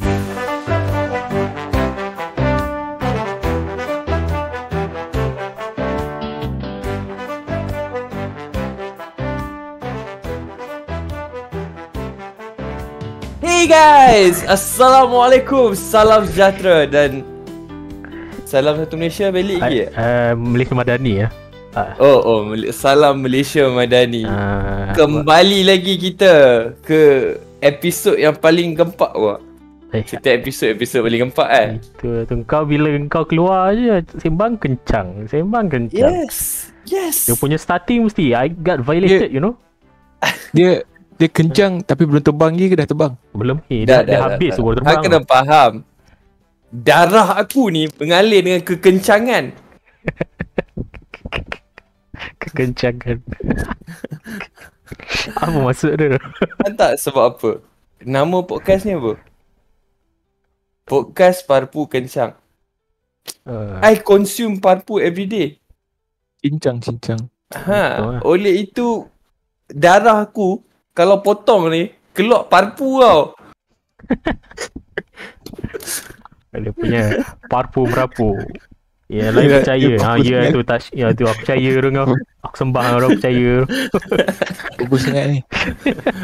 Hey guys, Assalamualaikum, salam sejahtera dan salam satu Malaysia balik lagi. Malaysia Madani ya. Salam Malaysia Madani. Kembali lagi kita ke episod yang paling gempak wak. Setiap episod paling gempak kan. Itu kau bila kau keluar je sembang kencang. Yes. Dia punya starting mesti I got violated, you know. Dia kencang tapi belum terbang ke dah terbang? Belum dah habis baru terbang. Kau kena faham. Darah aku ni mengalir dengan kekencangan. Kekencangan. Apa maksud dia? Kan tak sebab apa? Nama podcast ni apa? Podcast Parpu Kencang. I consume parpu every day. Cincang. Oleh itu darah aku kalau potong ni keluar parpu tau. Dia punya parpu merapu. Ya lain percaya. Tu touch. Ya tu aku percaya dengan kau. Aku sembah orang percaya. Bagus sangat ni.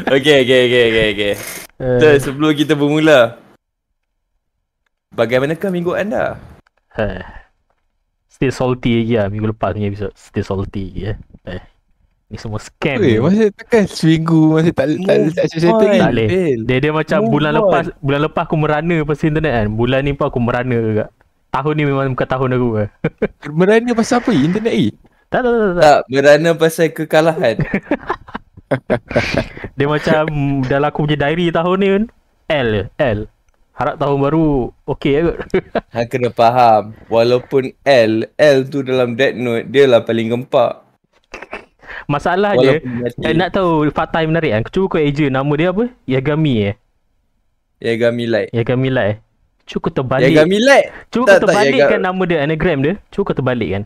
Okay. So, sebelum kita bermula, bagaimanakah minggu anda? Still salty lagi lah. Minggu lepas punya episod still salty lagi ni semua scam. Masih takkan seminggu masih tak settle lagi. Tak boleh. Dia macam bulan lepas aku merana pasal internet kan. Bulan ni pun aku merana juga. Tahun ni memang bukan tahun aku ke. Merana pasal apa? Internet ni? Tak. Merana pasal kekalahan. Dia macam dalam aku punya diary tahun ni kan. L. Harap tahun baru okey kot. Han kena faham. Walaupun L tu dalam Death Note dia lah paling gempak. Masalah je nak tahu fakta yang menarik kan. Cuba kau eja nama dia apa? Yagami Light. Cuba kau terbalik. Yagami Light. Cuba kau terbalikkan nama dia, anagram dia. Cuba kau terbalikkan.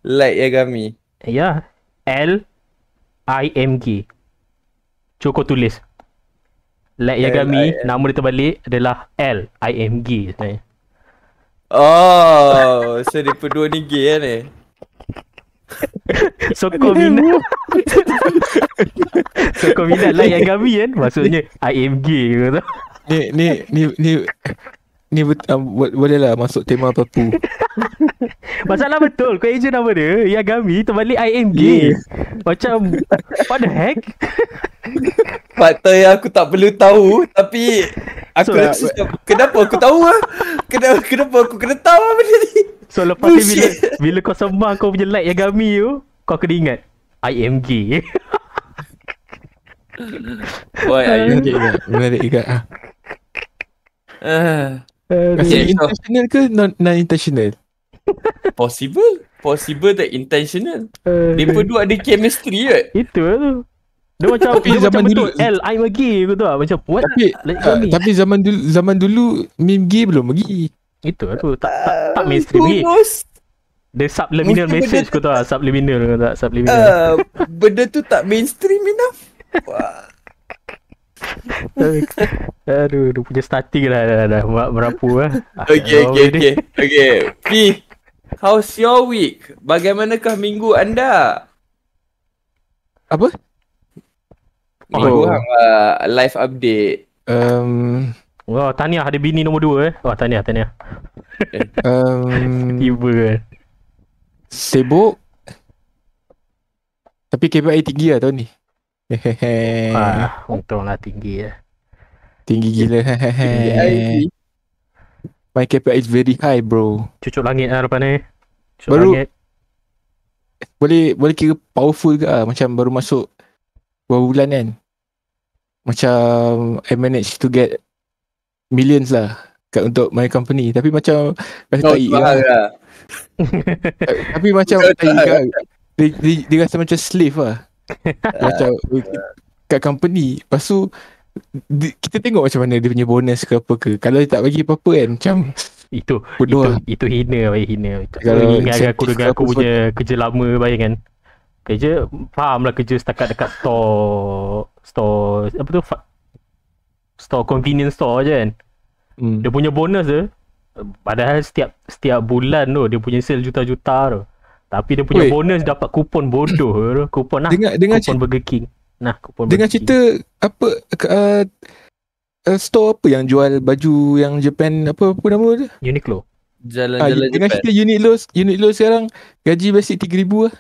Light Yagami. Ya. L-I-M-G. Cuba kau tulis. Light Yagami, nama dia terbalik adalah L-I-M-G sebenarnya. Oh, so dia berdua ni gay kan ni? So kau minat Light Yagami kan. Maksudnya I-M-G gitu. Ni boleh lah masuk tema Parpu. Masalah betul kau eja nama dia Yagami terbalik IMG. Macam what the heck? Fakta yang aku tak perlu tahu tapi aku rasa kenapa aku tahu lah. Kenapa aku kena tahu lah benda ni. So lepas ni bila kau sembah kau punya Light Yagami tu, kau kena ingat IMG. Why Menarik juga. Intentional ke non-intentional? Possible tak intentional. Dia berdua ada chemistry kot. Itu lah tu. Dia macam zaman dulu L I'm a gay gitu lah. Macam what? Tapi zaman dulu meme gay belum lagi. Itu lah tu. Tak mainstream lagi. Dia subliminal message kau tahu lah. Subliminal. Benda tu tak mainstream enough. Wah. Aduh, dia punya starting dah merapu lah. Okay. P, how's your week? Bagaimanakah minggu anda? Apa? Minggu live update. Wah, tahniah ada bini nombor 2 Wah, tahniah. Tiba kan. Sibuk. Tapi KPI tinggi lah tahun ni. Untunglah tinggi lah. Tinggi gila. My KPI is very high bro. Cucuk langit lah depan ni. Langit. Boleh kira powerful ke lah. Macam baru masuk beberapa bulan kan. Macam I managed to get millions lah untuk my company. Tapi macam rasa taik lah. Tapi macam taik lah. Dia rasa macam slave lah. Macam kat company. Lepas tu kita tengok macam mana dia punya bonus ke apa ke. Kalau dia tak bagi apa-apa kan macam itu hina. Kalau ingat aku dengan aku punya kerja lama bayangkan. Kerja faham lah kerja setakat dekat store apa tu store convenience store je kan. Dia punya bonus tu, padahal setiap bulan tu dia punya sale juta-juta tu. Tapi dia punya bonus dapat kupon bodoh tu. Kupon kupon Burger King. Kupon dengan cerita apa store apa yang jual baju yang Japan, apa nama dia? Uniqlo. Jalan-jalan dengan Japan. cerita Uniqlo sekarang gaji basic 3,000 lah.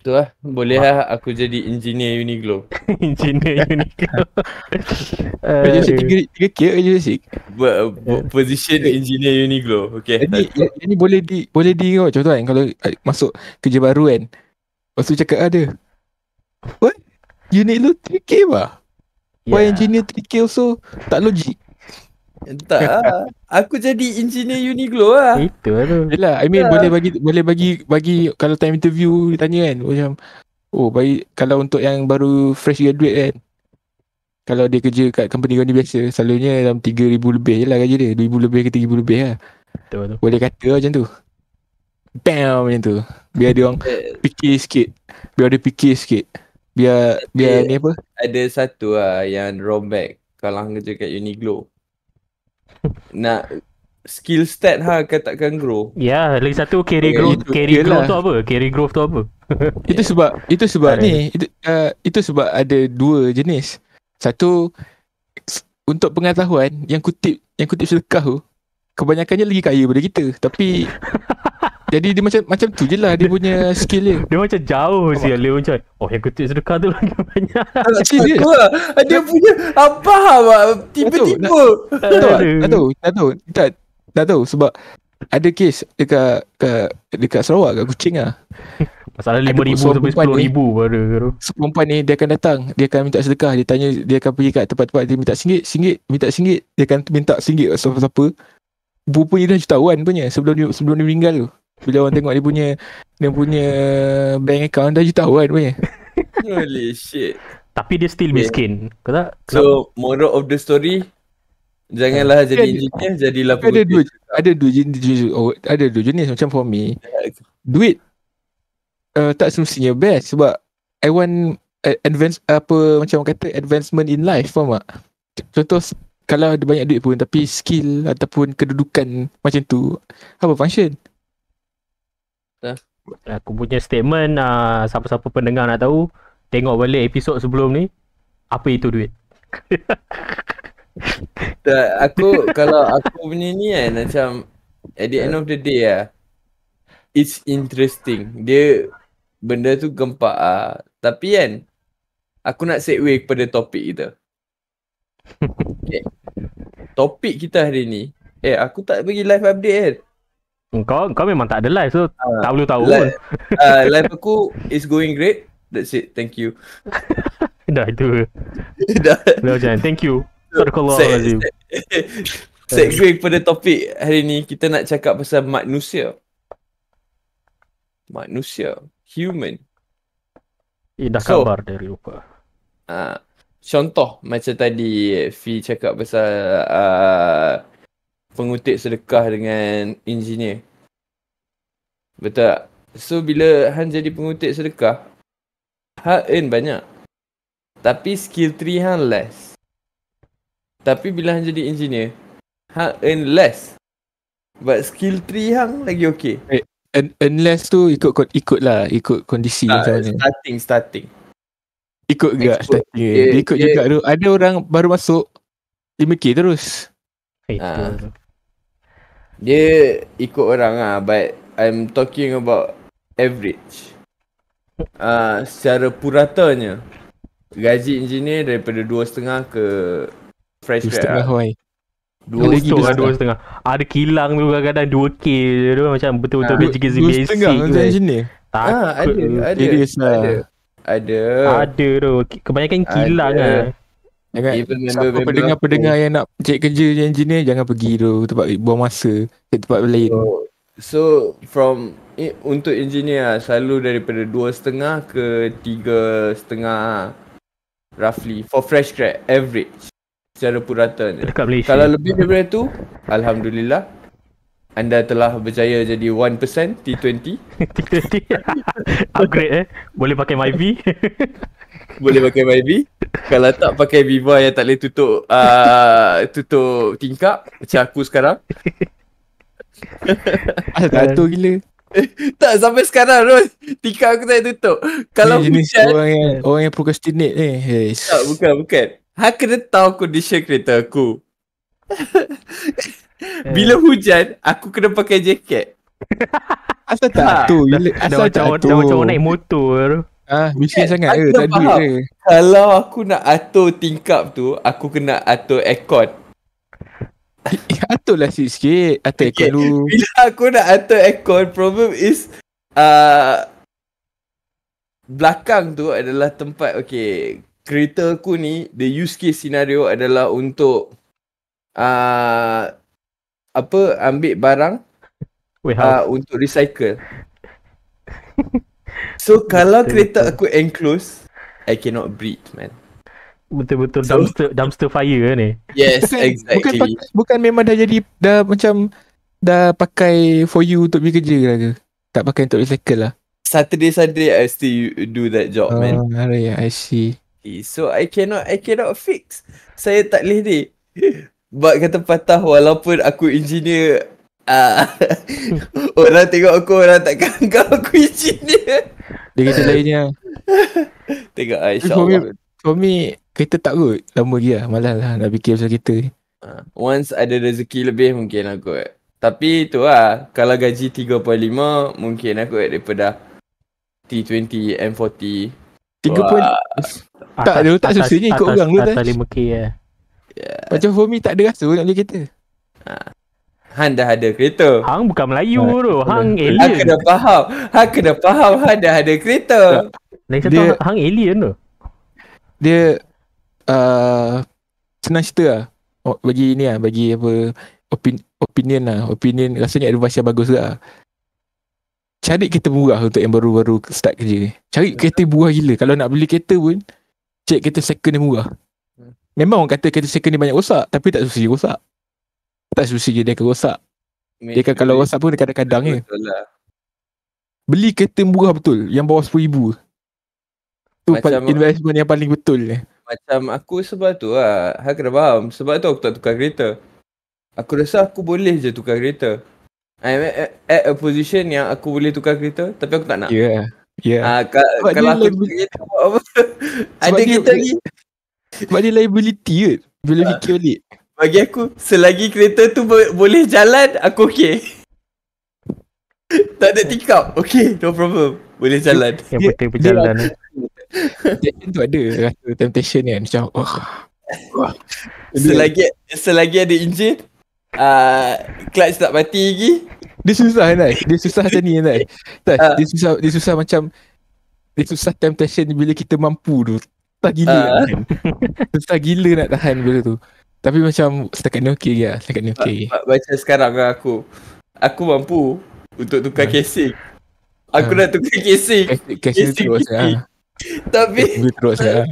Tu lah, boleh lah aku jadi engineer Uniqlo. Engineer Uniqlo. Gaji basic 3K gaji basic. Position engineer Uniqlo. Okay. Ini boleh kau contoh kan, kalau masuk kerja baru kan. Lepas tu cakap ada. What? Uniqlo 3K bah? Why engineer 3K also? Tak logik. Tak lah. Aku jadi engineer Uniqlo lah. Itu lah tu. Yelah, I mean boleh bagi kalau time interview ditanya kan, macam bagi kalau untuk yang baru fresh graduate kan, kalau dia kerja kat company biasa, selalunya dalam 3,000 lebih je lah gaji dia, 2,000 lebih ke 3,000 lebih lah. Betul. Boleh kata lah macam tu. Bam macam tu. Biar dia orang fikir sikit. Biar ni apa? Ada satu lah yang drawback kalau hang kerja kat Uniqlo. Nak skill stat kau takkan grow. Ya, lagi satu carry growth tu apa? Carry growth tu apa? Itu sebab ni itu sebab ada dua jenis. Satu untuk pengetahuan yang kutip sedekah tu kebanyakannya lagi kaya daripada kita, tapi jadi dia macam tu je lah dia punya skill dia. Dia macam jauh sial dia macam yang kutip sedekah tu lagi banyak. Serius dia punya apa tiba-tiba tak tahu sebab ada kes dekat Sarawak, kat Kuching lah. Masalah 5,000 sampai 10,000 pada tu. Perempuan ni dia akan datang, dia akan minta sedekah, dia akan pergi kat tempat-tempat dia minta RM1, dia akan minta RM1 siapa-siapa. Rupanya dia jutawan punya sebelum dia meninggal tu. Bila orang tengok dia punya bank account dah jutawan punya. Holy shit. Tapi dia still miskin. Kau tak? So moral of the story, janganlah jadi engineer, jadilah pengutip. Ada dua jenis macam for me. Duit tak semestinya best sebab I want advancement in life, faham tak? Contoh kalau ada banyak duit pun tapi skill ataupun kedudukan macam tu, apa function? Aku punya statement, siapa-siapa pendengar nak tahu, tengok balik episod sebelum ni. Apa itu duit? Kalau aku punya ni kan, macam at the end of the day it's interesting. Benda tu gempak tapi kan aku nak segue kepada topik kita. Okay. Topik kita hari ni, aku tak bagi live update kan. Kau memang tak ada live, so tak perlu tahu pun. Live aku is going great. That's it, thank you. Dah itu. Dah macam thank you. Sadaqallahulazim. Segue kepada topik hari ni, kita nak cakap pasal manusia, human. Dah kabar dari lupa. Contoh macam tadi Fi cakap pasal pengutip sedekah dengan engineer. Betul tak? So bila Han jadi pengutip sedekah, Han earn banyak, tapi skill tree Han less. Tapi bila Han jadi engineer, Han earn less, but skill tree Han lagi okay. Unless tu ikut kondisi macam mana. Starting ikut juga starting. Dia ikut juga tu. Ada orang baru masuk 5K terus. Dia ikut orang but I'm talking about average. Secara puratanya gaji engineer daripada 2.5 ke fresh grad. 2.5. Ada kilang tu kadang-kadang 2K je tu, macam betul-betul gaji basic. 2.5 untuk engineer. Ada tu. Kebanyakan kilang Pendengar yang nak cari kerja jadi engineer, jangan pergi tu tempat buang masa ke tempat lain. So from untuk engineer selalu daripada 2.5 ke 3.5 roughly for fresh grad average secara puratanya. Kalau lebih daripada tu, alhamdulillah, anda telah berjaya jadi 1% T20. Upgrade boleh pakai MyV. boleh pakai Myvi. Kalau tak pakai Viva yang tak boleh tutup tutup tingkap macam aku sekarang. Tak tahu gila. Tak sampai sekarang Ros. Tingkap aku tak boleh tutup. Kalau Ni jenis hujan orang yang procrastinate ni. tak, bukan. Hang kena tahu condition kereta aku. Bila hujan, aku kena pakai jaket. Asal tak tu gila. Asal tak tu. Dah macam orang naik motor. Bising sangat Aku ke? dah Tak duit faham. ke? Kalau aku nak atur tingkap tu, aku kena atur aircon. Aturlah sikit. Atur aircon dulu. Bila aku nak atur aircon, problem is belakang tu adalah tempat, okay, kereta aku ni, the use case scenario adalah untuk ambil barang untuk recycle. So kalau kereta aku enclose, I cannot breathe, man. Betul-betul So- dumpster fire ni. Yes, exactly. Bukan memang dah macam dah pakai for you untuk pergi kerja lah ke? Tak pakai untuk recycle lah. Saturday I still do that job, man. I see. So I cannot fix. Saya tak boleh ni. Buat kata patah walaupun aku engineer. Orang tengok aku, orang tak anggap aku engineer. Dia kata lainnya. Tengok insyaAllah. For me, kereta tak kot. Lama lagi lah. Malas lah nak fikir pasal kereta ni. Once ada rezeki lebih mungkin aku. Tapi tu lah, kalau gaji 3.5 mungkin aku daripada T20 M40. 3 tak ada tak susah ni ikut orang tu. Atas 5K lah. Macam for me tak ada rasa nak beli kereta. Han dah ada kereta. Hang bukan Melayu tu. Hang Han alien. kena faham Han dah ada kereta. Lain satu hang alien tu. Dia senang cerita lah. Bagi ni lah, bagi apa opinion lah. Opinion rasanya advice yang bagus lah. Cari kereta murah untuk yang baru-baru start kerja ni. Cari kereta murah gila. Kalau nak beli kereta pun, cek kereta second yang murah. Memang orang kata kereta second ni banyak rosak, tapi tak susah rosak. Tak susah dia akan rosak. Dia kan kalau rosak pun kadang-kadang je. Beli kereta murah betul, yang bawah RM10,000. Tu investment yang paling betul ni. Macam aku sebab tu lah, hang kena faham. Sebab tu aku tak tukar kereta. Aku rasa aku boleh je tukar kereta. I'm at a position yang aku boleh tukar kereta, tapi aku tak nak. Ya. Kalau aku tukar kereta buat apa? Ada kereta lagi. Sebab dia liability kot. Bila fikir balik. Bagi aku, selagi kereta tu boleh jalan, aku okay. Tak ada tingkap, okay, no problem. Boleh jalan. Yang penting berjalan. Temptation tu ada rasa temptation kan. Macam Selagi ada enjin, clutch tak mati lagi. Dia susah kan. Dia susah macam ni kan. Dia susah macam. Dia susah temptation bila kita mampu tu. Susah gila nak tahan. Susah gila nak tahan benda tu. Tapi macam setakat ni okey je lah. Setakat ni okey. Macam sekarang lah aku mampu untuk tukar casing. Aku nak tukar casing. Casing terus lah. Tapi terus lah.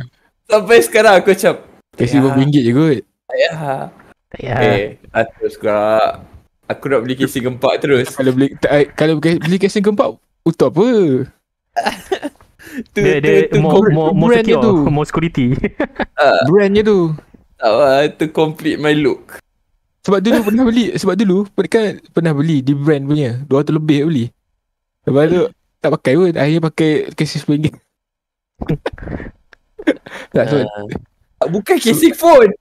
sampai sekarang aku macam Casing RM5 je kot. tak payah. Terus gerak. Aku nak beli casing keempat terus. Kalau beli casing keempat untuk apa? Dia more secure, more security. Brandnya tu. Tak lah, to complete my look. Sebab dulu pernah beli di brand punya 200 lebih beli. Lepas tu tak pakai pun. Akhirnya pakai casing RM10. Tak sebab bukan casing phone.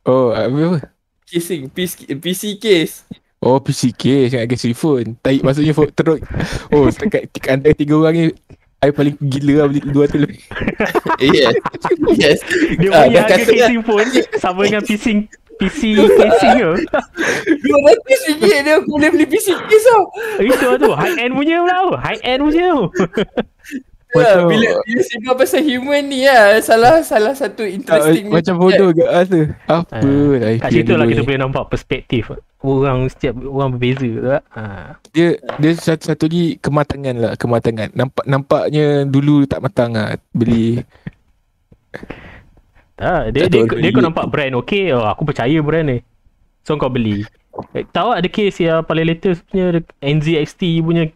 Oh, apa? Casing PC case. Oh, PC case dengan casing phone. Tarik maksudnya teruk. Oh, setakat antara 3 orang ni I paling gila lah beli 200 lebih. Yes. Dia punya harga casing phone sama dengan PC casing tu. RM200 dia aku boleh beli PC case tau. Itu tu high end punya pula. High end punya tu. Bila singgung pasal human ni lah, salah satu interesting macam bodoh ke tu. Apa lah. Kat situ lah kita boleh nampak perspektif setiap orang berbeza tu lah. Dia satu lagi kematangan. Nampaknya dulu tak matang lah beli. Dia kau nampak brand okey, aku percaya brand ni. So kau beli. Tahu ada case yang paling latest punya NZXT punya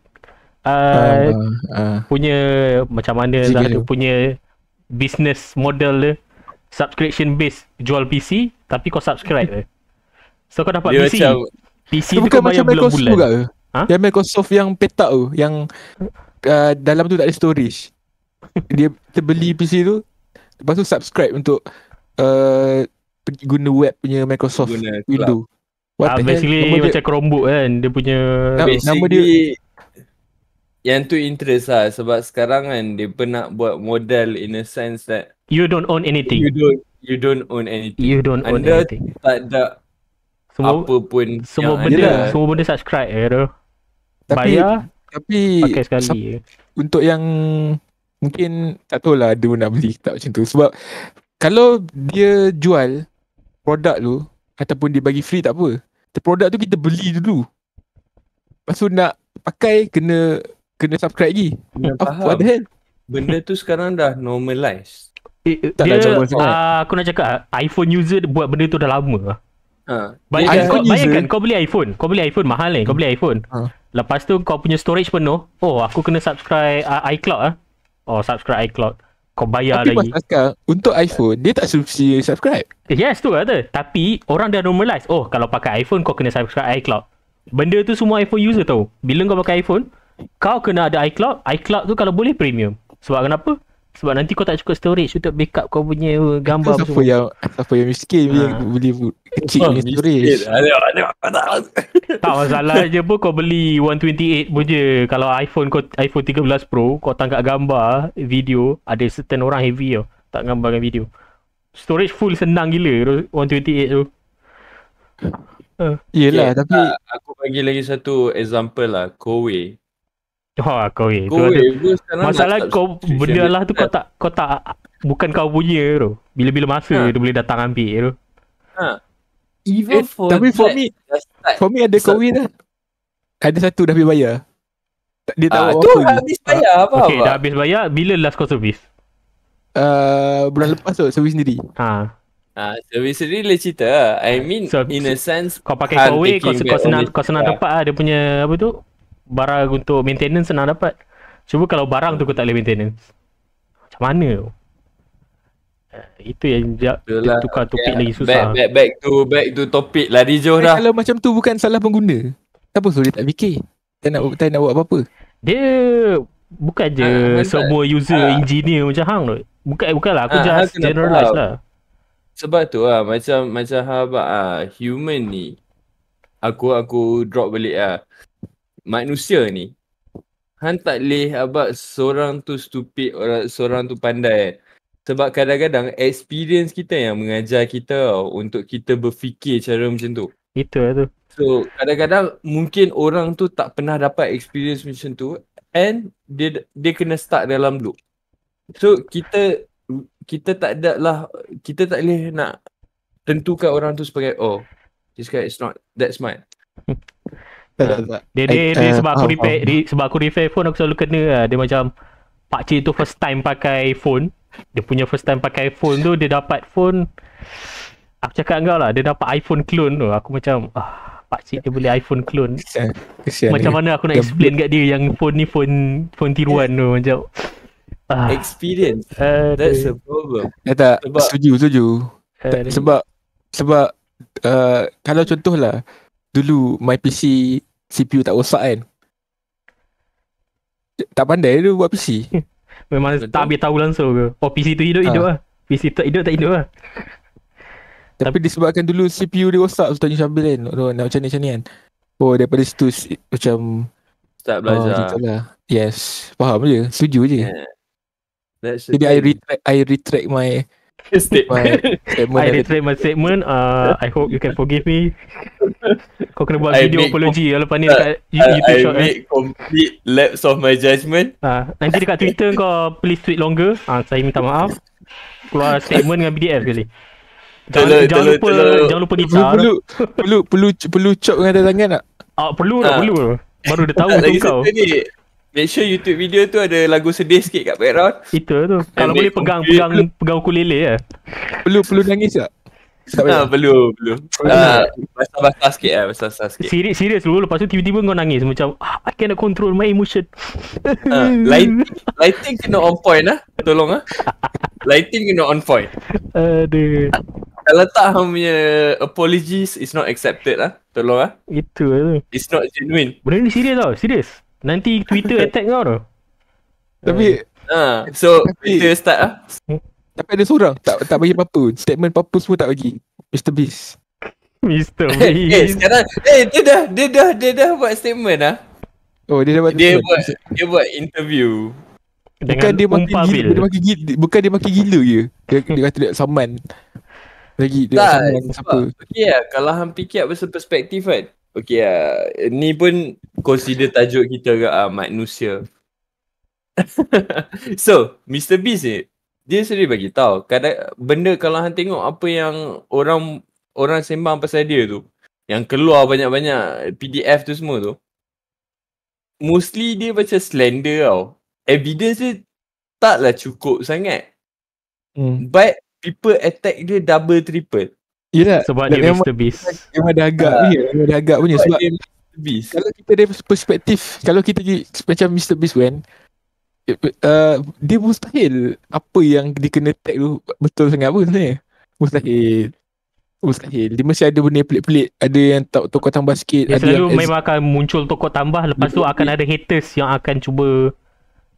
punya macam mana lah tu punya business model dia subscription base jual PC tapi kau subscribe je. So kau dapat Dia PC. macam PC Itu tu bukan kau bayar macam Microsoft bulan-bulan. juga ke? Ha? Yang Microsoft yang petak tu, yang dalam tu tak ada storage. Kita beli PC tu, lepas tu subscribe untuk pergi guna web punya Microsoft Guna cloud. Windows. What the hell? Basically Nama dia- macam Chromebook kan. Dia punya nama dia yang tu interest lah sebab sekarang kan dia pernah buat model in a sense that you don't own anything. you don't own anything. You don't own Anda anything. tak ada Semua apa pun semua yang benda ada. semua benda subscribe je tu. tapi Bayar tapi pakai sekali je. untuk yang mungkin tak tahulah dia nak beli tak macam tu, sebab kalau dia jual produk tu ataupun dia bagi free tak apa, produk tu kita beli dulu, lepas tu nak pakai kena subscribe lagi. Kena faham. What the hell? Benda tu sekarang dah normalize. Tak Dia dah zaman sangat. aku nak cakap iPhone user buat benda tu dah lama. Ha. Bayangkan, iPhone bayangkan user- kau beli iPhone mahal ni, kau beli iPhone. Lepas tu kau punya storage penuh. Oh, aku kena subscribe iCloud ah. Oh, subscribe iCloud. Kau bayar Tapi lagi. pasal sekarang untuk iPhone dia tak suruh subscribe. Yes, tu kata. Tapi orang dah normalize. Oh, kalau pakai iPhone kau kena subscribe iCloud. Benda tu semua iPhone user tahu. Bila kau pakai iPhone, kau kena ada iCloud. iCloud tu kalau boleh premium. Sebab kenapa? Sebab nanti kau tak cukup storage untuk backup kau punya gambar Siapa semua. yang miskin yang beli kecil punya storage. Tak masalah je pun kau beli 128 pun je. Kalau iPhone 13 Pro, kau tangkap gambar, video, ada certain orang heavy tau. Tak gambarkan video. Storage full senang gila 128 tu. Yelah, tapi aku bagi lagi satu example lah, Kowe. Oh, kau Kowe pun sekarang masalah nak kau subscription benda lah tu dia. kau tak bukan kau punya tu. Bila-bila masa dia boleh datang ambil tu. Even for tapi for that, me just start. ada Kowe dah. Ada satu dah habis bayar. Dia tak buat tu apa lagi. habis bayar apa Okay, dah habis bayar. Bila last kau service? Bulan lepas tu servis sendiri. Service ni lah cerita lah. I mean So, in a sense Kau pakai I'm Kowe, taking back all kau this senang stuff. dapat lah dia punya apa tu? Barang untuk maintenance senang dapat. Cuba kalau barang tu kau tak boleh maintenance. Macam mana tu? Itu yang Itulah. tukar topik lagi susah. Back to topic lah Dijo dah. Kalau macam tu bukan salah pengguna, kenapa suruh dia tak fikir? Tak nak buat apa-apa. Dia bukan je semua user engineer macam hang tu. Bukanlah aku just kena generalize faham. lah. Sebab tu lah macam habak human ni. Aku drop balik lah. Manusia ni Han tak boleh abang seorang tu stupid, seorang tu pandai. Sebab kadang-kadang experience kita yang mengajar kita untuk kita berfikir cara macam tu. Itu lah tu. So kadang-kadang mungkin orang tu tak pernah dapat experience macam tu and dia kena start dalam loop. So kita tak ada lah, kita tak boleh nak tentukan orang tu sebagai this guy is not that smart. Tak. Dia sebab aku repair phone aku selalu kena lah. Dia macam pakcik tu first time pakai phone. Dia punya first time pakai phone tu dia dapat phone. Aku cakap kau lah, dia dapat iPhone clone tu. Aku macam pakcik dia boleh iPhone clone. Kesian Macam dia. mana aku nak explain kat dia yang phone ni phone tiruan tu macam Experience. That's a problem. Tak, Sebab- setuju. Sebab kalau contohlah dulu my PC CPU tak rosak kan, tak pandai dia buat PC. memang Betul. tak ambil tahu langsung ke. PC tu hidup lah. PC tak hidup lah. Tapi disebabkan dulu CPU dia rosak, so tanya Syambil kan, nak macam ni kan. Daripada situ macam Start belajar. gitu lah. Yes, faham je, setuju je. Yeah. That's the Jadi thing. I retract my Statement. I retract my statement. I hope you can forgive me. Kau kena buat I video make apology lepas ni dekat YouTube I short. make complete lapse of my judgment. Nanti dekat Twitter kau please tweet longer. Saya minta maaf. Keluar statement dengan PDF sekali. Jangan lupa gitar. perlu chop dengan atas tangan tak? Perlu. Baru dia tahu Lagi tu kau. satu ni, make sure YouTube video tu ada lagu sedih sikit kat background. Itu tu. Kalau boleh make pegang ukulele ya. Perlu nangis tak? Tak payah. Belum. Basah-basah sikit lah, basah-basah sikit. Serius dulu, lepas tu tiba-tiba kau nangis macam I cannot control my emotion. Lighting kena on point lah. Tolong lah. Lighting kena on point. Aduh. Kalau tak hang punya apologies is not accepted lah. Tolong lah. Itu lah tu. It's not genuine. Benda ni serius tau, serius. Nanti Twitter attack kau tau. Tapi So kita start lah. Tapi ada seorang tak bagi apa-apa. Statement apa-apa semua tak bagi. Mr. Beast. Mr. Beast. Sekarang dia dah buat statement lah. Oh, dia dah buat Dia statement. buat interview. Bukan dia makin umpah gila, bil. dia makin gila. Bukan dia makin gila je. Dia kata dia saman. Lagi dia Tak, saman siapa. okay lah. Kalau hang fikir pasal perspektif kan. Okay lah. Ni pun consider tajuk kita ke manusia. So, Mr. Beast ni, dia sendiri bagi tahu kadang benda kalau hang tengok apa yang orang sembang pasal dia tu, yang keluar banyak-banyak PDF tu semua tu, mostly dia macam slender tau. Evidence dia taklah cukup sangat. But people attack dia double triple. Yelah. Sebab dia memang, Mr. Beast. memang dah agak punya. Memang dah agak punya. Sebab dia Mr. Beast. kalau kita dari perspektif, kalau kita macam Mr. Beast kan, dia mustahil apa yang dia kena tag tu betul sangat apa sebenarnya. Mustahil. Dia mesti ada benda pelik-pelik. Ada yang tokoh tambah sikit. Dia ada selalu yang memang akan muncul tokoh tambah. Lepas tu akan ada haters yang akan cuba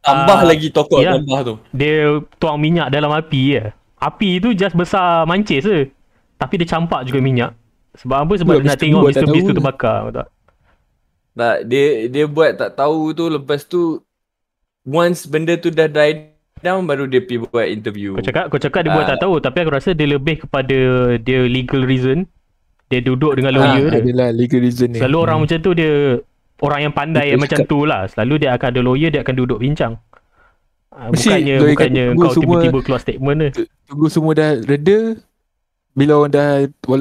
Tambah lagi tokoh ya. tambah tu. dia tuang minyak dalam api je. Api tu just besar mancis je. Tapi dia campak juga minyak. Sebab apa? Sebab dia nak tengok Mr. Beast tu terbakar. Tak? Tak, dia buat tak tahu tu. Lepas tu once benda tu dah die down, baru dia pergi buat interview. Kau cakap dia buat tak tahu. Tapi aku rasa dia lebih kepada dia legal reason. Dia duduk dengan lawyer dia. adalah legal reason ni. Selalu orang macam tu dia orang yang pandai Betul macam cakap. tu lah. Selalu dia akan ada lawyer, dia akan duduk bincang. Mesti lawyer Bukannya kata kau semua- tiba-tiba keluar statement dia. Tunggu semua dah reda. Bila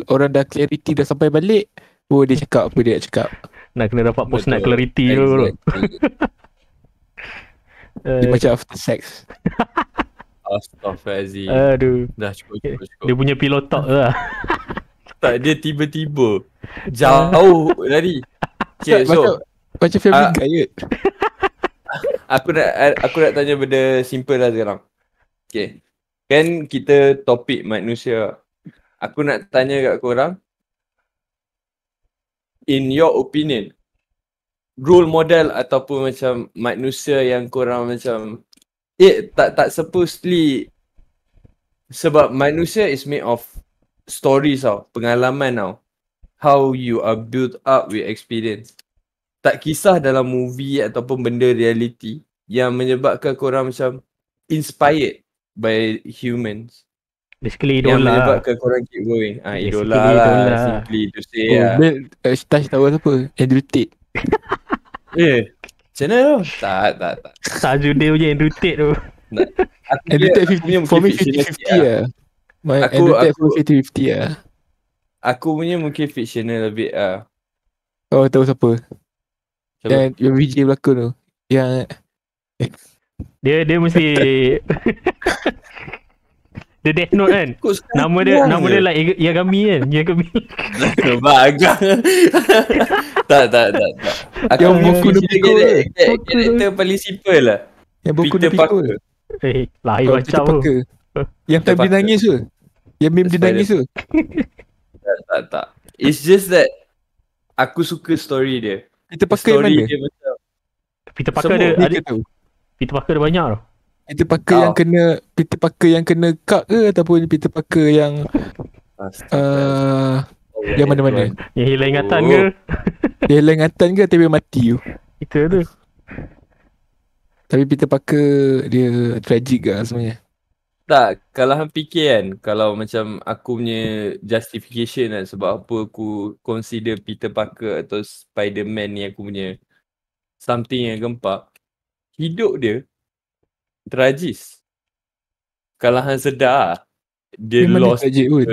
orang dah clarity dah sampai balik, dia cakap apa dia nak cakap. Nak kena dapat post nak Betul. clarity tu. Exactly. Dia macam after sex. Astaghfirullahaladzim. Aduh. Dah cukup. Dia punya pillow talk tu lah. Tak, dia tiba-tiba jauh tadi. Okay, so Macam family guy je. aku nak tanya benda simple lah sekarang. Okay. Kan kita topik manusia. Aku nak tanya kat korang, in your opinion, role model ataupun macam manusia yang korang macam tak supposedly, sebab manusia is made of stories tau, pengalaman tau, how you are built up with experience. Tak kisah dalam movie ataupun benda reality yang menyebabkan korang macam inspired by humans, Basically yang idola. menyebabkan korang keep going. Basically Idola lah, idola. simply to say lah. Touch tahu siapa? Andrew Tate. Macam mana tu? Tak. Tajuk dia punya Andrew Tate tu. Aku Andrew punya- Tate aku punya for me mungkin fictional 50-50 sikit lah. lah. Aku- Andrew Tate aku- for 50-50 lah. Aku punya mungkin fictional a bit lah. Oh, tahu siapa? Siapa? Yang VJ berlakon tu. Yang Dia mesti dia Death Note kan. Kau sekarang Nama dia like Yagami kan. Yagami. Bagang. Tak. Aku Yang punya Boku no Pico karakter paling simple lah. Yang Boku no Peter Pico. Parker. Lain Oh, macam Peter tu. Parker. Yang Peter time dia Parker. nangis tu. Yang meme dia Spider- nangis tu. Tak. It's just that aku suka story dia. Peter Parker yang Story mana? dia macam Peter Parker Semua. ada Dia tahu. Peter Parker ada banyak tau. Peter Parker yang kena Peter Parker yang kena cut ke ataupun Peter Parker yang yang mana-mana? Yang hilang ingatan Oh. ke? Dia hilang ingatan ke tapi mati tu. Itu tu. Tapi Peter Parker dia tragic lah sebenarnya. Tak, kalau hang fikir kan, kalau macam aku punya justification kan sebab apa aku consider Peter Parker atau Spider-Man ni aku punya something yang gempak. Hidup dia tragis. Kalau hang sedar, dia Memang lost. dia tragic pun.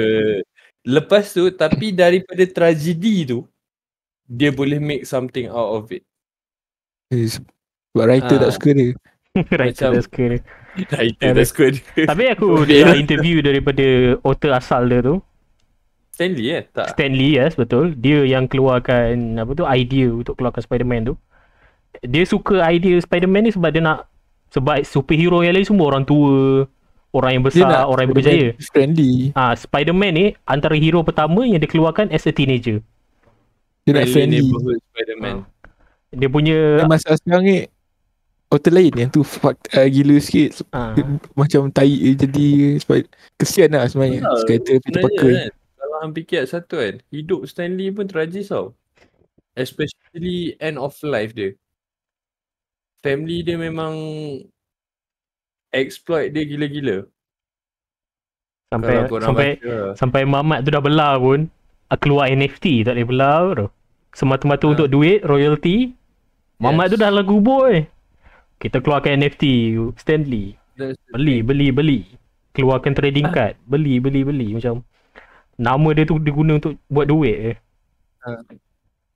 Lepas tu, tapi daripada tragedi tu, dia boleh make something out of it. Sebab writer tak suka dia. Writer dah suka dia. Writer dah suka dia. Tapi aku Okay. dengar interview daripada author asal dia tu. Stanley tak? Stanley, yes, betul. Dia yang keluarkan apa tu, idea untuk keluarkan Spider-Man tu. Dia suka idea Spider-Man ni sebab dia nak, sebab superhero yang lain semua orang tua, orang yang Dia besar, nak orang yang berjaya. friendly. Spider-Man ni antara hero pertama yang dikeluarkan as a teenager. Dia nak friendly. Neighborhood Spider-Man. Dia punya Dan masalah sekarang ni author lain yang tu gila sikit. Macam tai jadi kesian lah sebenarnya. Sekata Peter Parker. Kan, kalau hang fikir satu kan, hidup Stanley pun tragis tau. Especially end of life dia. Family dia memang exploit dia gila-gila. Sampai mamat tu dah belah pun keluar NFT tak boleh belah tu. Semata-mata untuk duit, royalty. Mamat tu dah lagu boy. Kita keluarkan NFT Stanley. Beli. Keluarkan trading card. Beli. Macam nama dia tu diguna untuk buat duit.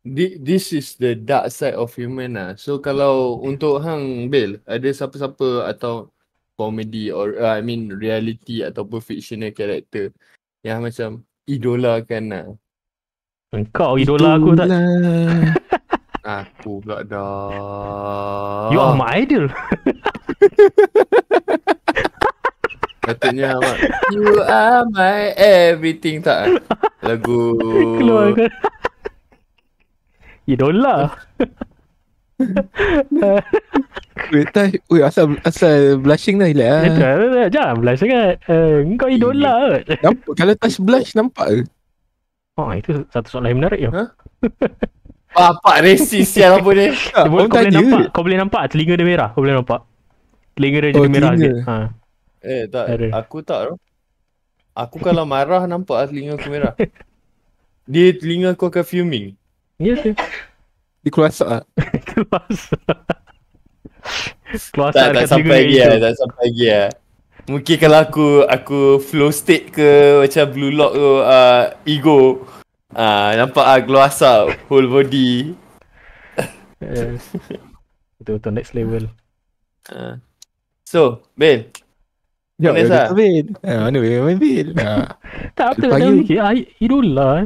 This is the dark side of human lah. So kalau untuk hang Bill, ada siapa-siapa atau comedy or reality ataupun fictional character yang macam idolakan lah? Engkau idola aku tak? Aku pula dah. You are my idol. Katanya Ahmad, you are my everything tak? Lagu keluarkan idola. Asal blushing dah hilang. Jangan blush sangat. Engkau idola. Nampak, kalau touch blush nampak ke? Itu satu soalan yang menarik. Bapak resis sial apa ni? Kau boleh nampak telinga dia merah. Kau boleh nampak telinga dia jadi merah sikit. Tak. Aku tak tau. Aku kalau marah nampak telinga aku merah. Dia telinga aku akan fuming. Ya ke? Dia keluar asap lah. Tak sampai lagi lah. Mungkin kalau aku flow state ke macam blue lock ke ego. Nampak keluar asap whole body. Itu next level. So, Ben. Mana Ben? Mana Ben? Tak apa nak fikir idola.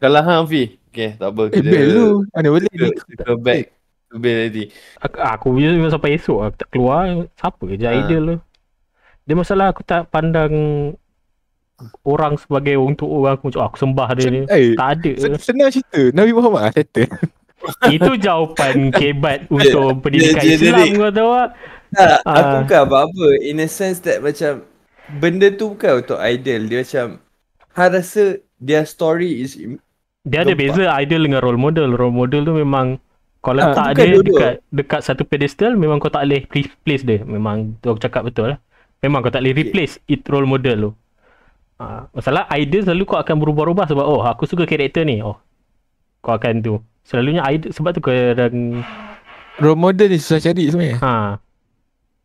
Kalau hang Fi. Okay, tak apa. Ben tu. Mana boleh kita back to Ben tadi. Aku memang sampai esok aku tak keluar. Siapa je idol tu. Dia masalah aku tak pandang orang sebagai untuk orang aku macam aku sembah dia ni. Tak ada. Senang cerita. Nabi Muhammad settle. Itu jawapan kebat untuk pendidikan Islam kau tahu tak? Aku bukan apa-apa. In a sense that macam benda tu bukan untuk idol. Dia macam rasa their story is dia ada beza idol dengan role model. Role model tu memang kau letak dia dekat satu pedestal, memang kau tak boleh replace dia. Memang tu aku cakap betul lah. Memang kau tak boleh replace role model tu. Masalah idol selalu kau akan berubah-ubah sebab aku suka karakter ni. Kau akan tu. Selalunya idol sebab tu kadang role model ni susah cari sebenarnya.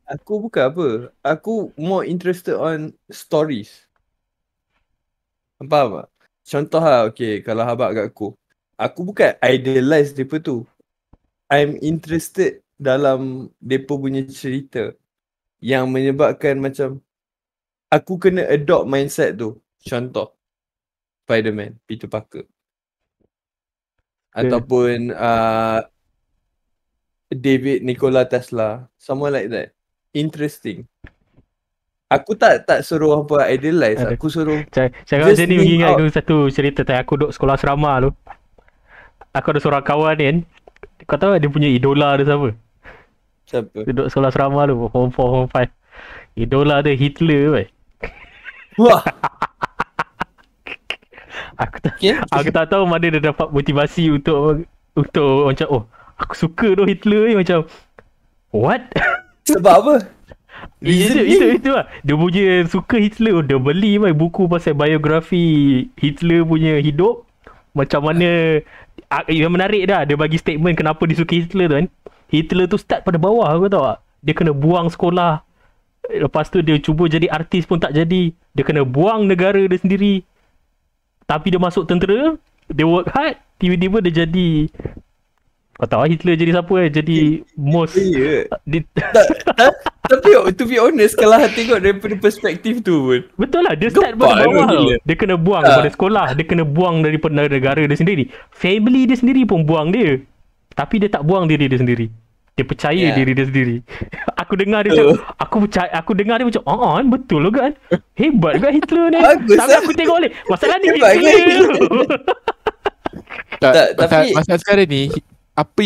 Aku bukan apa. Aku more interested on stories. Faham tak? Contoh lah, okay, kalau habak kat aku bukan idolize mereka tu. I'm interested dalam mereka punya cerita yang menyebabkan macam aku kena adopt mindset tu. Contoh Spider-Man, Peter Parker. Ataupun David Nikola Tesla, someone like that. Interesting. Aku tak suruh apa idolize. Aku suruh cakap macam ni mengingat aku satu cerita time aku duduk sekolah asrama tu. Aku ada seorang kawan ni kan. Kau tahu dia punya idola dia siapa? Siapa? Duduk sekolah asrama tu, form 4, form 5. Idola dia Hitler weh. Wah. Aku tak tahu mana dia dapat motivasi untuk macam aku suka tu Hitler ni macam what? Sebab apa? Itu lah. Dia punya suka Hitler. Dia beli buku pasal biografi Hitler punya hidup. Macam mana yang menarik dah. Dia bagi statement kenapa dia suka Hitler tu kan. Hitler tu start pada bawah, kau tahu tak? Dia kena buang sekolah. Lepas tu dia cuba jadi artis pun tak jadi. Dia kena buang negara dia sendiri. Tapi dia masuk tentera. Dia work hard. Tiba-tiba dia jadi Kau tahu Hitler jadi siapa jadi most Ya. dia, Tapi to be honest, kalau tengok daripada perspektif tu pun, betul lah, dia start Gempak dari bawah tu tau. gila. Dia kena buang daripada sekolah, dia kena buang daripada negara dia sendiri. Family dia sendiri pun buang dia. Tapi dia tak buang diri dia sendiri. Dia percaya diri dia sendiri. Aku dengar dia macam, aku dengar dia macam, betul lo kan. Hebat juga Hitler ni. Bagus Tapi lah. aku tengok balik, masalah ni Hebat Hitler. tapi- masa sekarang ni apa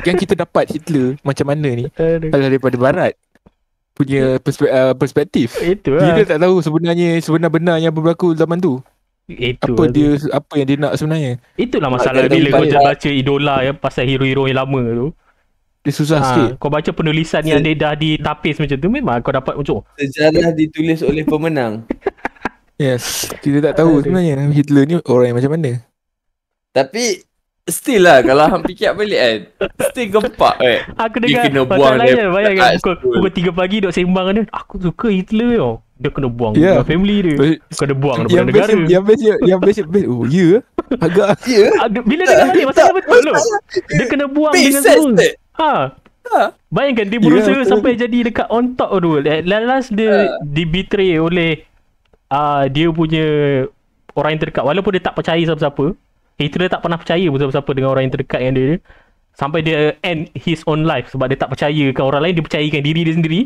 yang kita dapat Hitler macam mana ni Aduh. adalah daripada barat punya perspektif. Itu Dia lah. tak tahu sebenar-benar yang berlaku zaman tu. Itu Apa lah. apa yang dia nak sebenarnya. Itulah masalah Ada bila kau banyak. baca idola yang pasal hero-hero yang lama tu. Dia susah sikit. Kau baca penulisan yang dia dah ditapis macam tu, memang kau dapat macam sejarah ditulis oleh pemenang. Yes. Kita tak tahu Aduh. sebenarnya Hitler ni orang yang macam mana. Tapi still lah, kalau hang fikir balik kan, still gempak kan. aku Dia dengar kena buang masalahnya, dia bayangkan kat pukul, school. pukul 3 pagi duk sembang dengan dia. Aku suka Hitler tau. Dia kena buang Ya. family dia. Kena buang daripada Yang best, negara. yang best. Oh ya. Agak Ya. Bila dengar balik masalah betul tu. Dia kena buang Make dengan sense semua. tak? Ha. Ha. Bayangkan dia Ya, berusaha betul. sampai jadi dekat on top tu. Last dia dibetray oleh dia punya orang yang terdekat. Walaupun dia tak percaya siapa-siapa. Hitler tak pernah percaya pun siapa-siapa dengan orang yang terdekat dengan dia. Sampai dia end his own life. Sebab dia tak percayakan orang lain. Dia percayakan diri dia sendiri.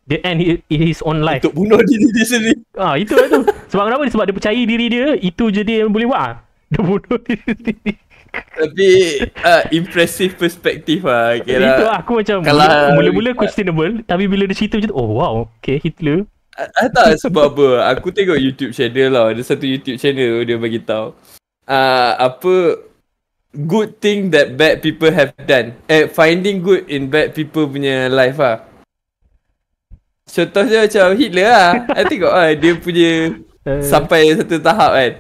Dia end his own life. Untuk bunuh diri dia sendiri. Itu lah tu. Sebab kenapa? Sebab dia percaya diri dia. Itu je dia yang boleh buat. Dia bunuh diri sendiri. Tapi impressive perspektif lah. Itu Kira aku macam Kalau- mula-mula questionable. Tapi bila dia cerita macam tu, oh wow, okay, Hitler. tak sebab apa. Aku tengok YouTube channel lah. Ada satu YouTube channel dia bagi tahu. Apa good thing that bad people have done. Finding good in bad people punya life lah. Contohnya macam Hitler lah. I tengok lah dia punya sampai satu tahap kan.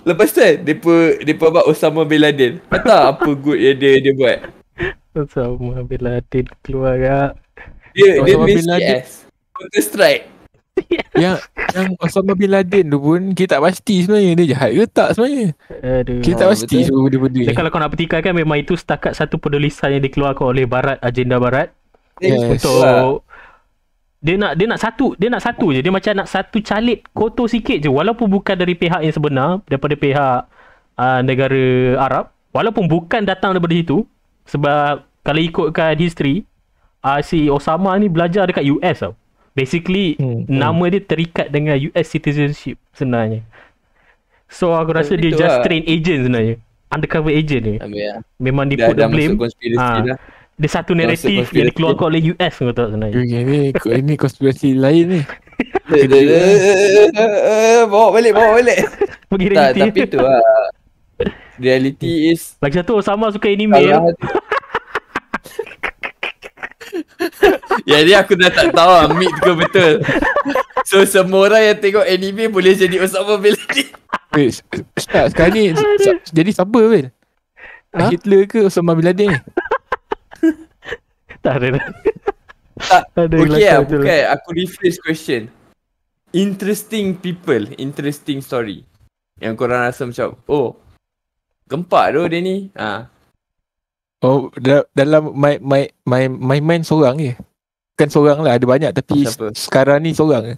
Lepas tu kan dia buat Osama Bin Laden. Tahu apa good yang dia buat. Sama Bin Laden keluar kak. Dia Osama main Bin Laden. CS. Counter Strike. yang Osama Bin Laden tu pun kita tak pasti sebenarnya dia jahat ke tak sebenarnya. Aduh. Kita tak pasti betul. semua benda-benda Dan ni. kalau kau nak petikai kan memang itu setakat satu penulisan yang dikeluarkan oleh Barat, agenda Barat. Yes. Untuk dia nak satu je. Dia macam nak satu calit kotor sikit je. Walaupun bukan dari pihak yang sebenar, daripada pihak negara Arab. Walaupun bukan datang daripada situ. Sebab kalau ikutkan history, si Osama ni belajar dekat US tau. Basically nama dia terikat dengan US citizenship sebenarnya. So aku rasa dia Betul just lah. train agent sebenarnya. Undercover agent ni. Ya. Memang dia Dah put the blame. masuk konspirasi dah. Dia satu naratif yang dikeluarkan oleh US kau tahu sebenarnya. Ini konspirasi lain ni. Bawa balik. Pergi Tak, reality. tapi tu lah. Reality is Lagi satu Osama suka anime. kalau jadi aku dah tak tahu lah myth ke betul. So semua orang yang tengok anime boleh jadi Osama Bin Laden. Wait, sekarang ni jadi siapa Bil? Ha? Hitler ke Osama Bin Laden ni? Tak ada. Tak, Ada okay lah, kelakar betul. bukan. Aku rephrase question. Interesting people, interesting story. Yang korang rasa macam, oh, gempak tu dia ni. Oh, dalam my mind seorang je. Bukan seorang lah, ada banyak tapi Siapa? sekarang ni seorang je.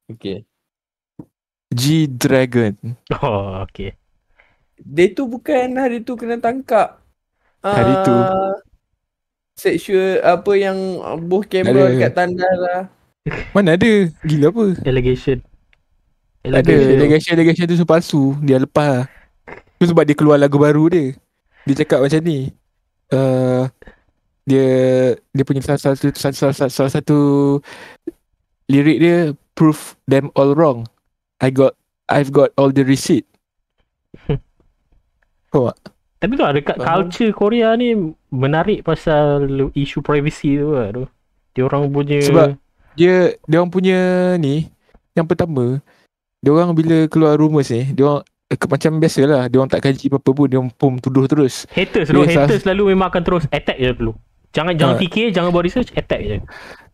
Okay. G-Dragon. Oh, okay. Dia tu bukan hari tu kena tangkap. Hari tu. Sexual apa yang buh kamera Ada. dekat tandas lah. Mana ada? Gila apa? Allegation. Ada allegation tu palsu. Dia lepas lah. Tu sebab dia keluar lagu baru dia. Dia cakap macam ni. Dia punya salah satu lirik dia, prove them all wrong. I've got all the receipt. Kau tak? Tapi tu dekat Faham. culture Korea ni menarik pasal isu privacy tu lah tu. Dia orang punya Sebab dia orang punya ni, yang pertama, dia orang bila keluar rumours ni, dia orang macam biasalah, dia orang tak kaji apa-apa pun, dia orang tuduh terus. haters tu, Yes, haters selalu memang akan terus attack je dulu. Jangan fikir, jangan buat research, attack je.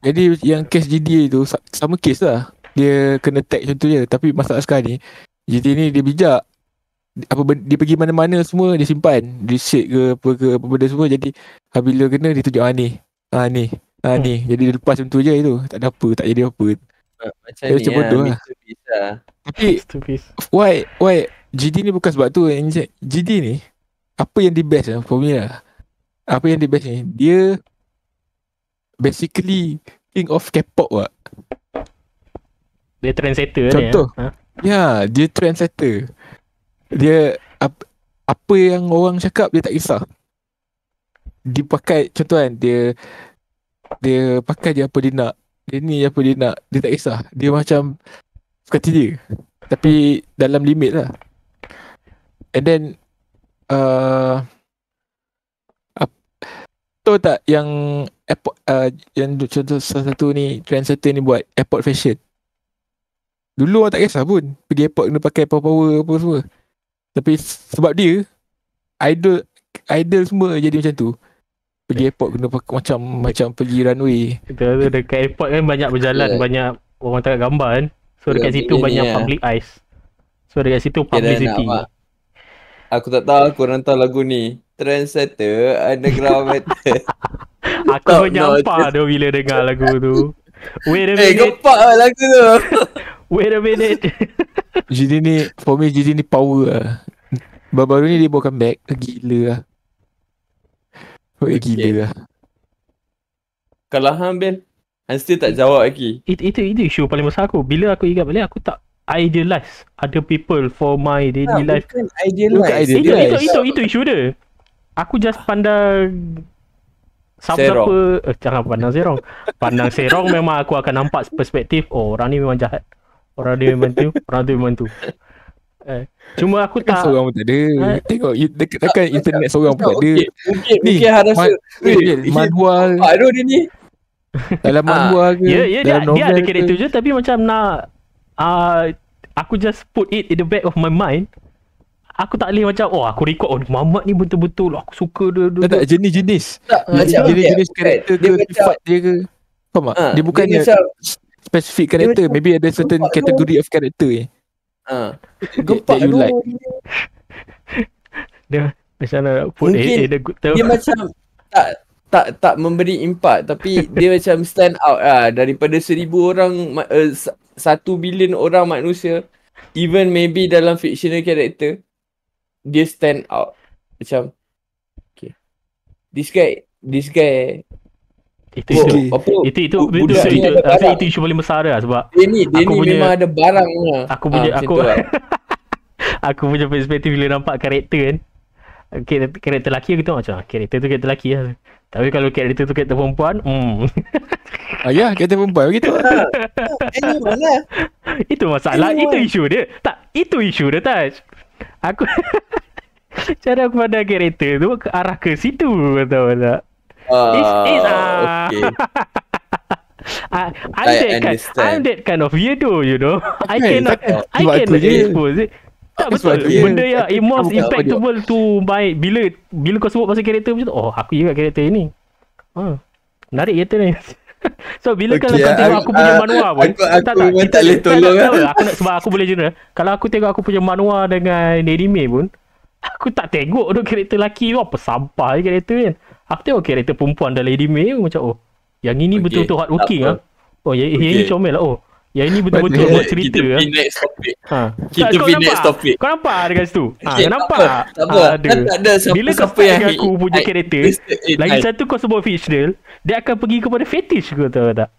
Jadi yang kes GDA tu sama kes lah. Dia kena tag contohnya. Tapi masalah sekarang ni, GDA ni dia bijak. dia pergi mana-mana semua dia simpan, dia shade ke apa benda semua, jadi bila kena dia tunjuk ni. Jadi dia lepas macam tu je itu. Tak ada apa, tak jadi apa. Macam Dia ni macam bodoh lah. Mr. Beast lah. Tapi Stupid. why GD ni bukan sebab tu. GD ni apa yang di best for me lah. Apa yang di best ni, dia basically king of K-pop lah. Dia trendsetter Contoh. ni. Ya, dia trendsetter. Dia apa yang orang cakap dia tak kisah. Dia pakai, contoh kan, dia pakai je apa dia nak. Dia ni apa dia nak, dia tak kisah. Dia macam suka hati dia. Tapi dalam limit lah. And then tahu tak yang airport, yang contoh salah satu ni trendsetter ni buat airport fashion. Dulu orang tak kisah pun pergi airport kena pakai power apa semua. Tapi sebab dia idol semua jadi macam tu. Pergi airport kena pakai macam pergi runway. Betul, dekat airport kan banyak berjalan, banyak orang tengok gambar kan. So dekat situ banyak public eyes. So dekat situ publicity. Aku tak tahu, korang tahu lagu ni Trendsetter Underground Metal. Aku menyampah tu bila dengar lagu tu. Wait a minute. Gepak lah lagu tu. Wait a minute. GD ni, for me GD ni power lah. Baru-baru ni dia bawa comeback. Gila lah. Gila lah. Kalau hang Ben, hang still tak jawab lagi. Itu isu paling besar aku. Bila aku ingat balik, aku tak idealize other people for my daily life. Bukan idealize. Itu isu dia. Aku just pandang siapa, jangan pandang Serong. Pandang Serong memang aku akan nampak perspektif, oh orang ni memang jahat. Orang dia memang tu, orang tu memang tu. Cuma aku tak seorang pun tak ada. Tengok dekat internet seorang pun tak ada. Mungkin rasa manual. Aduh dia ni. Dalam manual ke, dalam novel dia ada karakter je, tapi macam nak aku just put it in the back of my mind. Aku tak boleh macam aku record Muhammad ni betul-betul aku suka dia. Tak jenis-jenis. Jenis karakter ke, sifat dia ke. Faham tak? Dia bukannya specific karakter. Maybe ada certain category of character ni. Gepak you like. Dia macam nak put dia macam tak memberi impak, tapi dia macam stand out lah. Daripada 1,000 orang 1 bilion orang manusia, even maybe dalam fictional character, dia stand out. Macam okay, this guy itu isu paling besar dah, sebab dia ni memang ada barang lah. Aku punya perspektif bila nampak karakter kan, karakter lelaki aku tengok macam karakter tu karakter lelaki lah. Tapi kalau karakter tu karakter perempuan, ya, karakter perempuan begitu. Mana? Itu masalah, itu isu dia. Itu isu dia, Taj. Aku cara aku pandang karakter tu ke arah ke situ, tahu tak? Okay. I'm that kind of weirdo, you know. I cannot expose it. Tak betul. Benda yang most impactful to my bila kau sebut pasal karakter macam tu, aku ingat karakter ni. Menarik karakter ni. So bila kalau kau tengok aku punya manual pun, aku tak boleh tolong lah. Aku nak, sebab aku boleh general. Kalau aku tengok aku punya manual dengan anime pun, aku tak tengok tu karakter lelaki tu apa sampah karakter kan. Aku tengok karakter perempuan dalam anime macam yang ini betul-betul hardworking lah. Yang ini comel lah. Yang ini betul-betul buat cerita lah. Kita pergi next topic. Kau nampak dekat situ? Kau nampak? Tak apa. Tak ada bila kau start dengan aku punya karakter, lagi satu kau sebut fictional, dia akan pergi kepada fetish ke, tahu tak?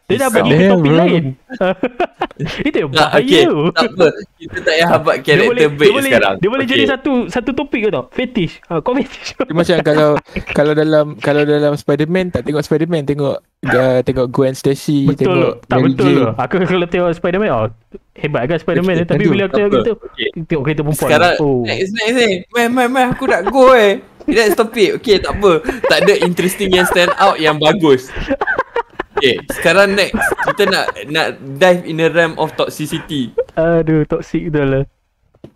Dia dah bagi ke topik lain. Itu yang bahaya. Tak apa. Kita tak payah habak karakter baik sekarang. Dia boleh jadi satu topik ke tau? Fetish. Kau fetish. Dia macam kalau dalam Spider-Man tak tengok Spider-Man, tengok Gwen Stacy, betul. tengok Tak Mary betul Jane. lah. Aku kalau tengok Spider-Man, hebat kan Spider-Man. Tapi bila aku tengok gitu, tengok kereta perempuan. Sekarang next ni. Man, aku nak go Let's topic. Okay, tak apa. Tak ada interesting yang stand out yang bagus. Okay, sekarang next kita nak dive in the realm of toxicity. Aduh, toxic betul lah.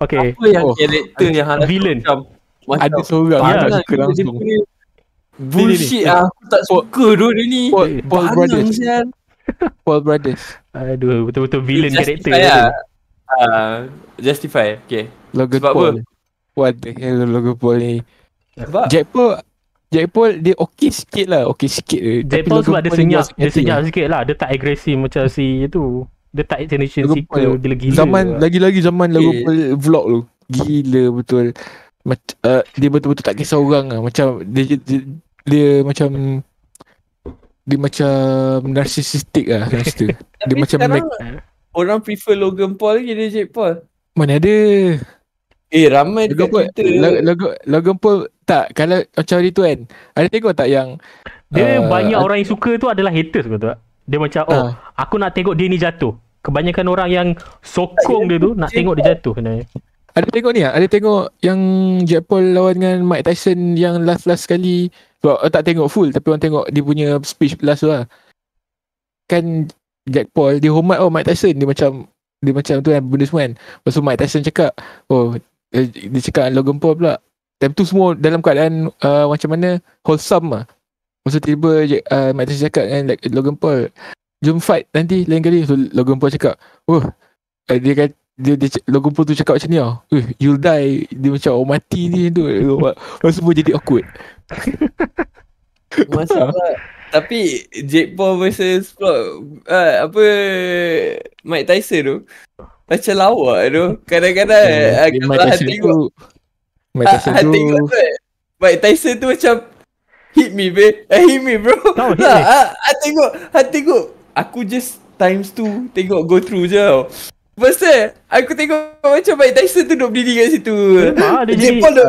Okay. Apa yang karakter yang villain macam ada seorang yang suka langsung. Bullshit lah. Aku tak suka dia ni. Paul Brothers. Aduh, betul-betul villain karakter. Justify. Okay. Logan Sebab Paul. apa? What the hell Logan Paul ni? Sebab Jack Paul dia okey sikit lah. Okey sikit je. Jack Tapi Paul Logan sebab dia Paul ni senyap, buat sakit dia hati senyap lah. sikit lah. Dia tak agresif macam si itu. Dia tak attention Logan seeker Paul gila-gila. Zaman lagi-lagi zaman Okay. Logan Paul vlog tu. Gila betul. Dia betul-betul tak kisah orang lah. Macam dia macam narcissistic lah masa tu. Dia Tapi macam sekarang orang prefer Logan Paul lagi dari Jake Paul. mana ada Ramai Logan dekat Paul, Twitter. Logan Paul tak, kalau macam hari tu kan, ada tengok tak yang Dia banyak orang yang suka tu adalah haters, betul tak? Dia macam aku nak tengok dia ni jatuh. Kebanyakan orang yang sokong dia tu nak tengok dia jatuh sebenarnya. ada tengok ni ada tengok yang Jack Paul lawan dengan Mike Tyson yang last sekali. Sebab tak tengok full, tapi orang tengok dia punya speech last tu lah. Kan Jack Paul dia hormat Mike Tyson, dia macam tu kan benda semua kan. Lepas tu Mike Tyson cakap dia cakap Logan Paul pula. Time tu semua dalam keadaan macam mana wholesome lah. Lepas tu tiba Mike Tyson cakap kan Logan Paul, jom fight nanti lain kali. So Logan Paul cakap dia kan Logan Paul tu cakap macam ni you'll die. Dia macam mati ni tu. Lepas semua jadi awkward. Masalah. Tapi Jake Paul versus Mike Tyson tu macam lawak tu. Kadang-kadang kalau tengok Mike Tyson tu Mike Tyson tu macam hit me bro. I tengok aku just times 2 tengok go through je tau. Pasal aku tengok macam Mike Tyson tu duduk berdiri kat situ. Dia Jake jadi Paul tu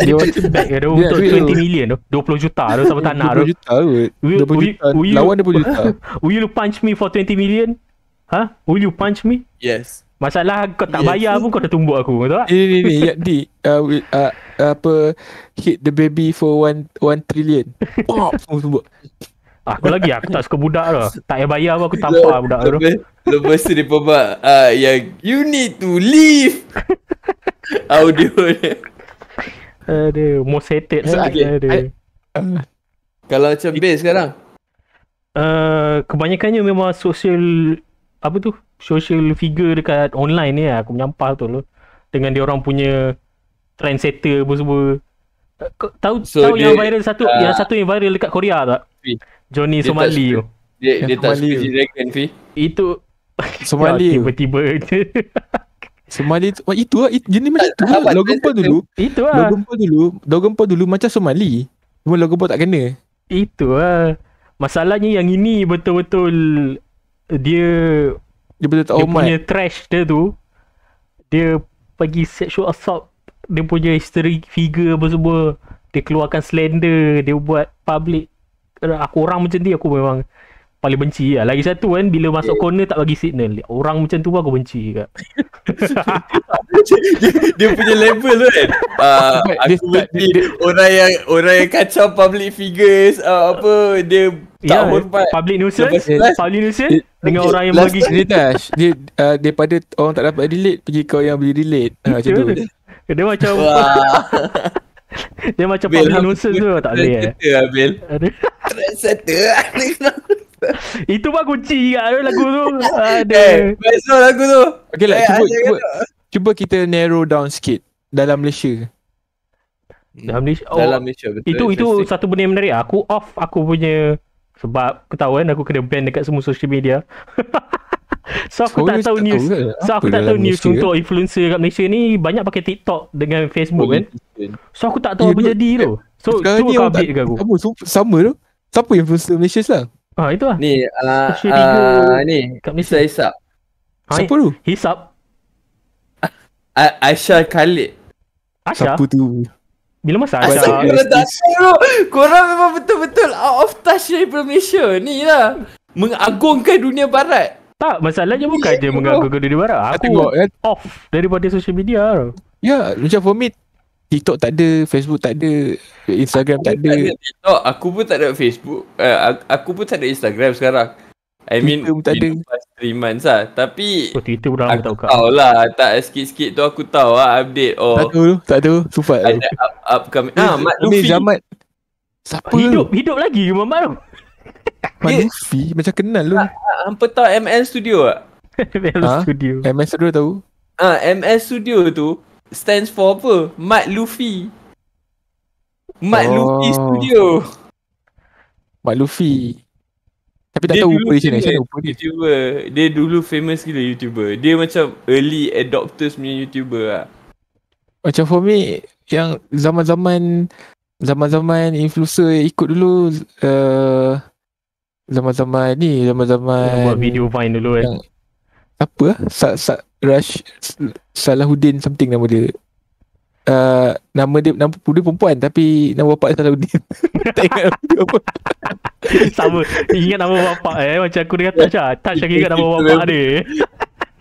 dia back dia untuk 20 million tu, 20 juta tu siapa tak nak tu. 20 juta kot. 20 juta. Lawan 20 juta. Will you punch me for 20 million? Will you punch me? yes. Masalah kau tak bayar pun kau dah tumbuk aku, betul tak? Ni hit the baby for 1 trillion. Semua. Aku tak suka budak tu. Tak payah bayar pun aku tampar budak tu. Lepas tu dia pembak yang you need to leave. Audio dia. Aduh, most hated Okay. Kalau macam base sekarang kebanyakannya memang social figure dekat online ni aku menyampah tu loh. Dengan dia orang punya trendsetter apa semua. Tahu yang viral satu, yang satu yang viral dekat Korea tak? Johnny Somali tu. Dia tak suka G-Dragon Fi. Itu Somali. tiba-tiba Somali tu itu lah, jenis macam tu lah. Logan Paul dulu. Itu lah. Logan Paul dulu macam Somali. Cuma Logan Paul tak kena. Itu lah. Masalahnya yang ini betul-betul dia Dia betul tak dia hormat. punya trash dia tu, dia bagi sexual assault dia punya history figure apa semua, dia keluarkan slander, dia buat public. Aku orang macam ni aku memang paling benci lah. Lagi satu kan, bila masuk corner tak bagi signal, orang macam tu pun aku benci juga. dia punya level tu kan. Aku benci orang yang kacau public figures, dia tak hormat Public nuisance dengan orang yang last bagi dia daripada orang tak dapat relate, pergi kau yang boleh relate. Macam tu. Dia macam dia macam Bil, public nuisance tu tak boleh. Bil. Trendsetter. Itu pun kunci kat lagu tu. Best lagu tu. Okay lah, cuba kita narrow down sikit dalam Malaysia. Dalam Malaysia, Dalam Malaysia betul. Itu satu benda yang menarik. Aku off aku punya, sebab ketahuan aku kena ban dekat semua social media. So aku tak tahu news. So aku tak tahu news untuk influencer kat Malaysia ni banyak pakai TikTok dengan Facebook kan. So aku tak tahu apa jadi tu. So tu kau update dekat aku. Sama tu. Siapa influencer Malaysia sekarang? Itu lah. Ni ni kat Malaysia. Hisap. Siapa tu? Hisap. Aisyah Khalid. Asha. Siapa tu? Bila masa Asal Asha? korang tak tahu. Korang memang betul-betul out of touch daripada Malaysia. Ni lah, mengagungkan dunia barat. Tak, masalahnya bukan dia mengaku-ngaku dunia barat. Aku tengok, kan? off daripada social media tu. Ya, macam for me, TikTok tak ada, Facebook tak ada, Instagram tak ada. TikTok, aku pun tak ada Facebook. Aku pun tak ada Instagram sekarang. I mean, Twitter pun tak ada. lepas 3 months lah. Tapi Twitter pun dah lama tak buka. tahu lah, tak sikit-sikit tu aku tahu lah update. Tak tahu, sumpah. Ada upcoming. Mat Ni Luffy. Zaman. Siapa? Hidup lagi ke Mamat tu? Mat Luffy, macam kenal lu. Hampa tahu ML Studio tak? Dalam studio. MS Studio tahu. MS Studio tu stands for apa? Mat Luffy. Mat Luffy Studio. Mat Luffy. Tapi tak Dia tahu dulu apa dia famous macam mana dia. YouTuber. Dia dulu famous gila YouTuber. Dia macam early adopters punya YouTuber lah. Macam for me yang zaman-zaman influencer ikut dulu zaman-zaman Buat video Vine dulu kan. yang apa Rush Salahuddin something nama dia. Nama dia perempuan tapi nama bapak dia Salahuddin. Tak ingat nama dia apa. Sama. Ingat nama bapak macam aku dengan Touch lah. Touch lagi ingat nama bapak dia.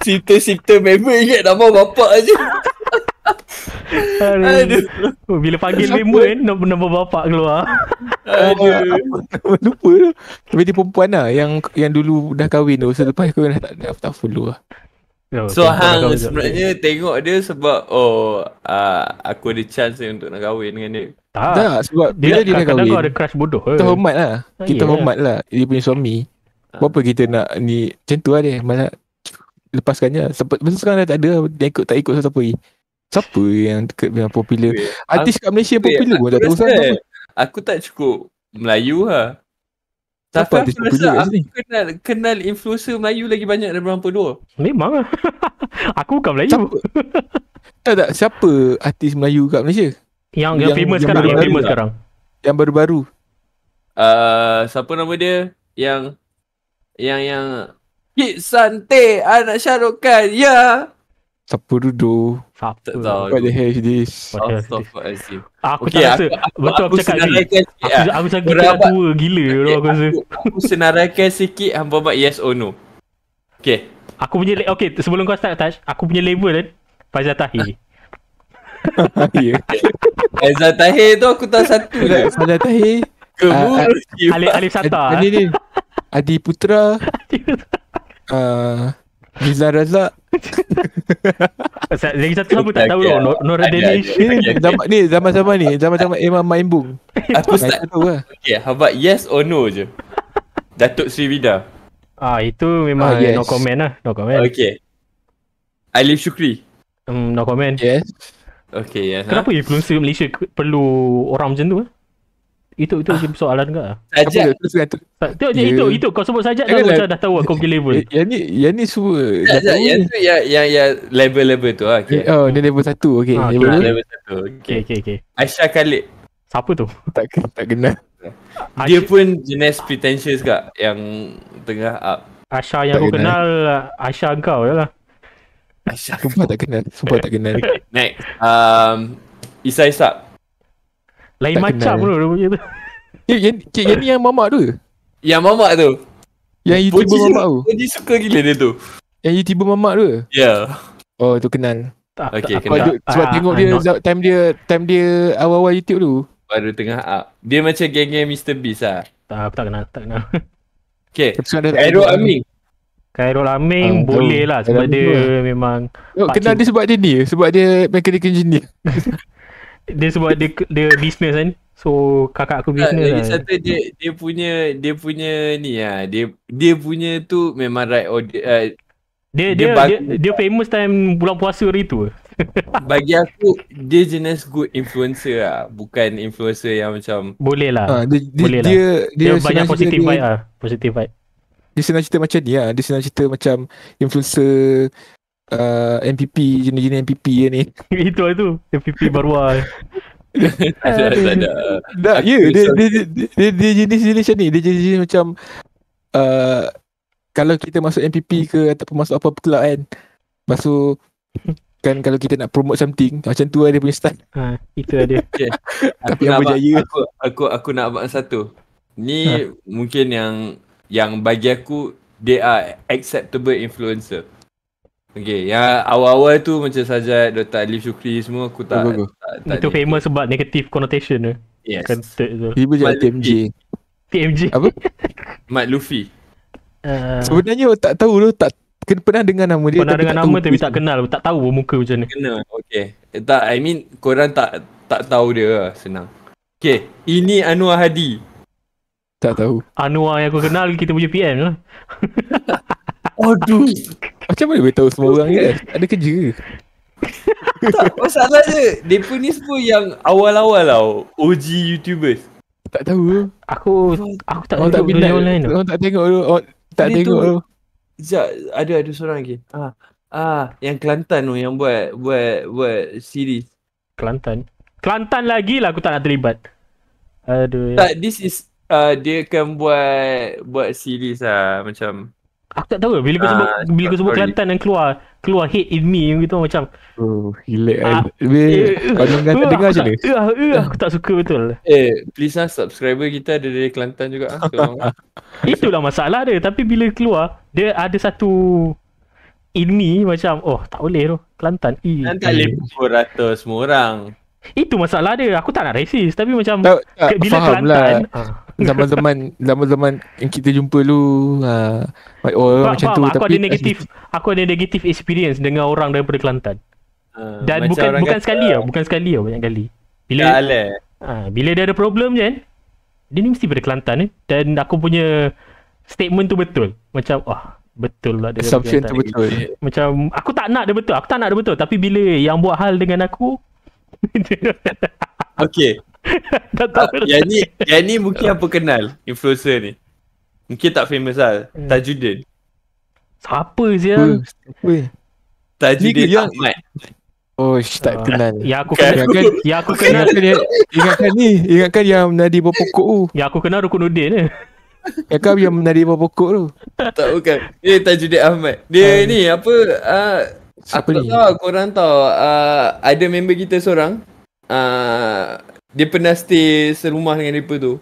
Cipta member ingat nama bapak je. Aduh. Bila panggil member kan nama bapak keluar. Aduh. Lupa tu. Tapi dia perempuan lah yang dulu dah kahwin tu. Selepas kahwin dah tak follow lah. So hang sebenarnya tengok dia sebab aku ada chance untuk nak kahwin dengan dia. Tak, sebab bila dia dah kadang-kadang kahwin kau ada crush bodoh. kita hormat lah. Kita yelah. hormat lah dia punya suami. Apa kita nak ni macam tu lah dia. Malah lepaskan je. Sebab sekarang dah tak ada. Dia tak ikut siapa lagi. Siapa yang popular? Artis kat Malaysia popular pun tak tahu sangat. Aku tak cukup Melayu lah. Siapa Tapi artis aku popular rasa kat sini? aku kenal influencer Melayu lagi banyak daripada hangpa dua. Memang lah. Aku bukan Melayu. Tak. Siapa artis Melayu kat Malaysia? Yang famous sekarang. Yang famous sekarang. Yang baru-baru. Siapa nama dia? Yang Kit Sante anak Shahrukh Khan. Ya. Siapa duduk? Siapa? Tak tahu. What the hell is this? Astaghfirullahaladzim. Aku Okay, tak rasa. Betul aku cakap ni. Aku cakap kita dah tua gila. Aku rasa. Aku senaraikan sikit hampa buat yes or no. Okay. Aku punya okay, sebelum kau start Touch, aku punya label kan Faizal Tahir. Ya. Aizat Tahir tu aku tahu satu je. Faizal Tahir. Kemurus Alif Sata. Ni. Adi Putra. Rizal Razak. Lagi satu siapa tak tahu tau. Nora Danish. Zaman-zaman Imam Maimbung. Aku start. tahu lah. Okay, how about yes or no je? Datuk Sri Vida. Itu memang yes. no comment lah. No comment. Okay. Alif Shukri. No comment. Yes. Okay, yes. Kenapa influencer Malaysia perlu orang macam tu? Itu je soalan ke? Sajak. Tengok je itu kau sebut saja dah macam dah tahu kau punya level. Yang ni semua. Yang tu yang level-level tu lah. Okay. Ni level 1. Okay. Level 1. Okay. Aisyah Khalid. Siapa tu? Tak kenal. Dia pun jenis pretentious kak. Yang tengah up. Asha yang aku kenal Asha kau je lah. Aisyah. Sumpah tak kenal. Okay, next. Isa Ishak. Lain Tak macam kenal. bro dia punya tu. Yang ni yang mamak tu. Yang mamak tu. Yang YouTuber mamak tu. Dia suka gila dia tu. Yang YouTuber mamak tu. Ya. Oh tu kenal. Okay, kenal. Sebab tengok dia time dia awal-awal YouTube tu. Baru tengah up. Dia macam geng-geng Mr. Beast lah. Aku tak kenal. Okay. Tapi sekarang dah tak Khairul kenal. Aming. Khairul Aming boleh tahu. lah sebab Khairul dia Aming memang Kenal dia sebab dia ni. Sebab dia mechanical engineer. dia sebab dia business kan. So kakak aku business Lagi lah. satu dia punya ni lah. Dia punya tu memang right order. Dia famous time bulan puasa hari tu. Bagi aku dia jenis good influencer lah. Bukan influencer yang macam Boleh lah. Boleh lah. Dia Dia banyak senang positive cerita vibe lah. Positive vibe. Dia senang cerita macam ni lah. Dia senang cerita macam influencer MPP, jenis-jenis MPP je ni. Itu lah tu. MPP baru lah. tak ada. Tak, Aku dia jenis-jenis macam ni. Dia jenis macam kalau kita masuk MPP ke ataupun masuk apa-apa kelab kan. Masuk kan kalau kita nak promote something macam tu lah dia punya style. Itu lah dia. Okay. Tapi yang berjaya. Aku nak abang satu. Ni mungkin yang bagi aku they are acceptable influencer. Okay, yang awal-awal tu macam Sajat, Dr. Alif Shukri semua aku tak Itu famous sebab negative connotation tu. Yes. Kentut tu. Dia berjaya TMJ. TMJ. Apa? Mat Luffy. Sebenarnya tak tahu tu, tak pernah dengar nama dia. Pernah tapi dengar tak nama tahu tapi dia. tak kenal. Tak tahu muka macam ni. Kena. Okay. Tak, I mean korang tak tahu dia lah. Senang. Okay. Ini Anwar Hadi. Tak tahu. Anwar yang aku kenal kita punya PM lah. Aduh. Macam mana boleh tahu semua orang ni? Ada kerja ke? Tak, masalah dia pun ni semua yang awal-awal tau. OG YouTubers. Tak tahu. Aku tak Orang tak tengok minat. video online tu. Orang tak tengok tu. Orang tak Dia tengok tu- tu. Sekejap, ada seorang lagi. Yang Kelantan tu yang buat series. Kelantan lagi lah aku tak nak terlibat. Aduh. Tak, this is dia akan buat series lah macam. Aku tak tahu bila kau sebut sorry. Kelantan dan keluar hate in me gitu macam. Oh, gila Ah. kan. Kalau tak dengar macam mana? Aku tak suka betul. Please lah, subscriber kita ada dari Kelantan juga. Tolong. Itulah masalah dia. Tapi bila keluar, dia ada satu in me macam, oh tak boleh tu. Kelantan. Kan tak boleh pukul rata semua orang. Itu masalah dia. Aku tak nak racist. Tapi macam, Tak, bila faham lah. Kelantan. Zaman yang kita jumpa dulu orang macam tu, aku tapi ada negatif experience dengan orang daripada Kelantan. Dan Macam orang bukan kata, sekali lah, banyak kali. Tak boleh. Bila dia ada problem je kan, dia ni mesti pada Kelantan dan aku punya statement tu betul. Macam betul lah dia daripada assumption tu Kelantan. betul. Macam aku tak nak dia betul. Tapi bila yang buat hal dengan aku Okay. tak tahu. Yang ni mungkin apa kenal influencer ni. Mungkin tak famous lah. Tajuddin. Siapa sial? Apa? Tajuddin Ni yang- Ahmad. Oh, tak kenal. Yang aku Bukan. kenal, yang aku kenal, Ingatkan yang menadi bawah pokok tu. yang aku kenal Rukunuddin ni. Ingatkan yang menadi bawah pokok tu. Tak, bukan. Dia Tajuddin Ahmad. Dia ni apa Siapa aku tak ni? tahu, korang tahu ada member kita seorang dia pernah stay serumah dengan mereka tu.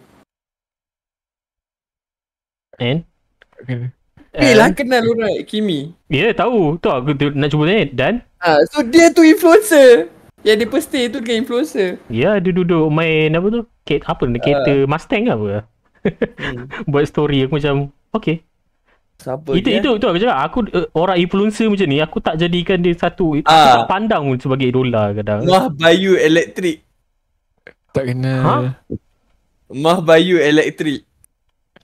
And Lah kenal orang Kimi. ya tahu. Tu aku nak cuba tanya. Dan So dia tu influencer. Yang dia pun stay tu dengan influencer. ya dia duduk main apa tu? Kereta Mustang ke apa? Buat story aku macam okay. Siapa Itu aku cakap aku orang influencer macam ni aku tak jadikan dia satu aku tak pandang pun sebagai idola kadang. Mah Bayu Elektrik. Tak kenal. Mah Bayu Elektrik.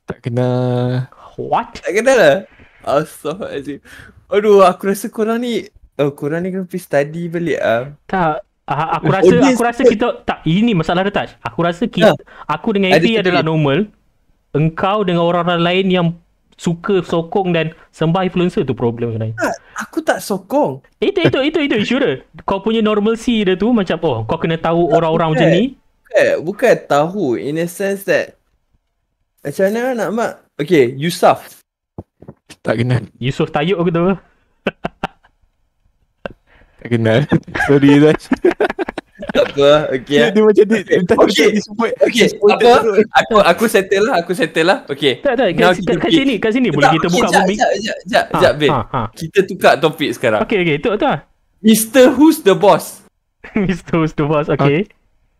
Tak kenal. What? Tak kenal lah. Astaghfirullahaladzim. Aduh, aku rasa korang ni kena pergi study balik Tak aku Audience rasa kita tak ini masalah dia tak. Aku rasa kita aku dengan Ada Evi sedikit. adalah normal. Engkau dengan orang-orang lain yang suka sokong dan sembah influencer tu problem sebenarnya. Aku tak sokong. Itu isu dia. Kau punya normalcy dia tu macam kau kena tahu orang-orang macam ni. Bukan tahu. In a sense that macam mana nak mak. Okay, Yusuf. Tak kenal. Yusof Tayyub ke tu. Tak kenal. Sorry Zaz. Tak apa. Okay. Dia macam Okay. disebut. Okay, apa? Aku settle lah. Okay. Tak Now kita kat sini boleh kita buka booming. Sekejap, Ben. Kita tukar topik sekarang. Okay, tu lah. Mr. Who's the Boss? Mr. Who's the Boss, okay.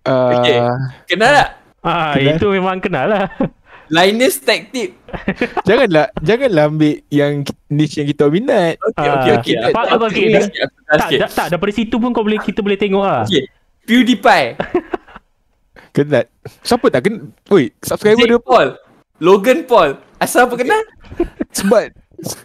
Okay. Kenal tak? Kenal. Itu memang kenal lah. Linus Tech Tip. Janganlah ambil yang niche yang kita minat. Okay. Tak, daripada situ pun kita boleh tengok lah. Okay. PewDiePie. Kenal. Siapa tak kenal? Oi, subscriber dia Jake Paul. Logan Paul. Asal apa kenal? sebab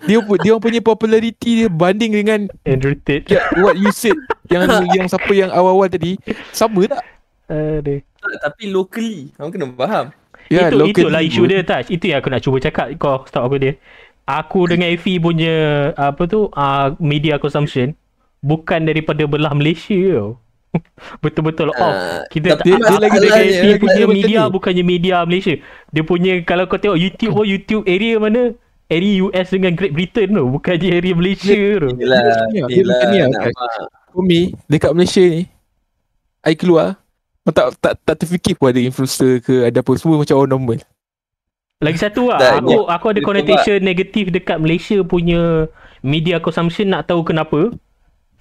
dia punya popularity dia banding dengan Andrew Tate. what you said yang siapa yang awal-awal tadi sama tak? Aduh. Tapi locally. Kamu kena faham. Ya, Itulah locally isu pun. dia Taj. Itu yang aku nak cuba cakap. Kau stop apa dia. Aku dengan Efi punya media consumption bukan daripada belah Malaysia tau. Betul-betul kita tapi tak dia lagi dengan masalahnya, Efi punya dia media macam ni. bukannya media Malaysia. Dia punya kalau kau tengok YouTube area mana? Area US dengan Great Britain tu, bukannya area Malaysia tu. Yelah. Dia macam ni lah, Taj. For me, dekat Malaysia ni I keluar tak terfikir pun ada influencer ke ada apa, semua macam orang normal. Lagi satu lah, Tak, aku ada connotation negatif dekat Malaysia punya media consumption, nak tahu kenapa.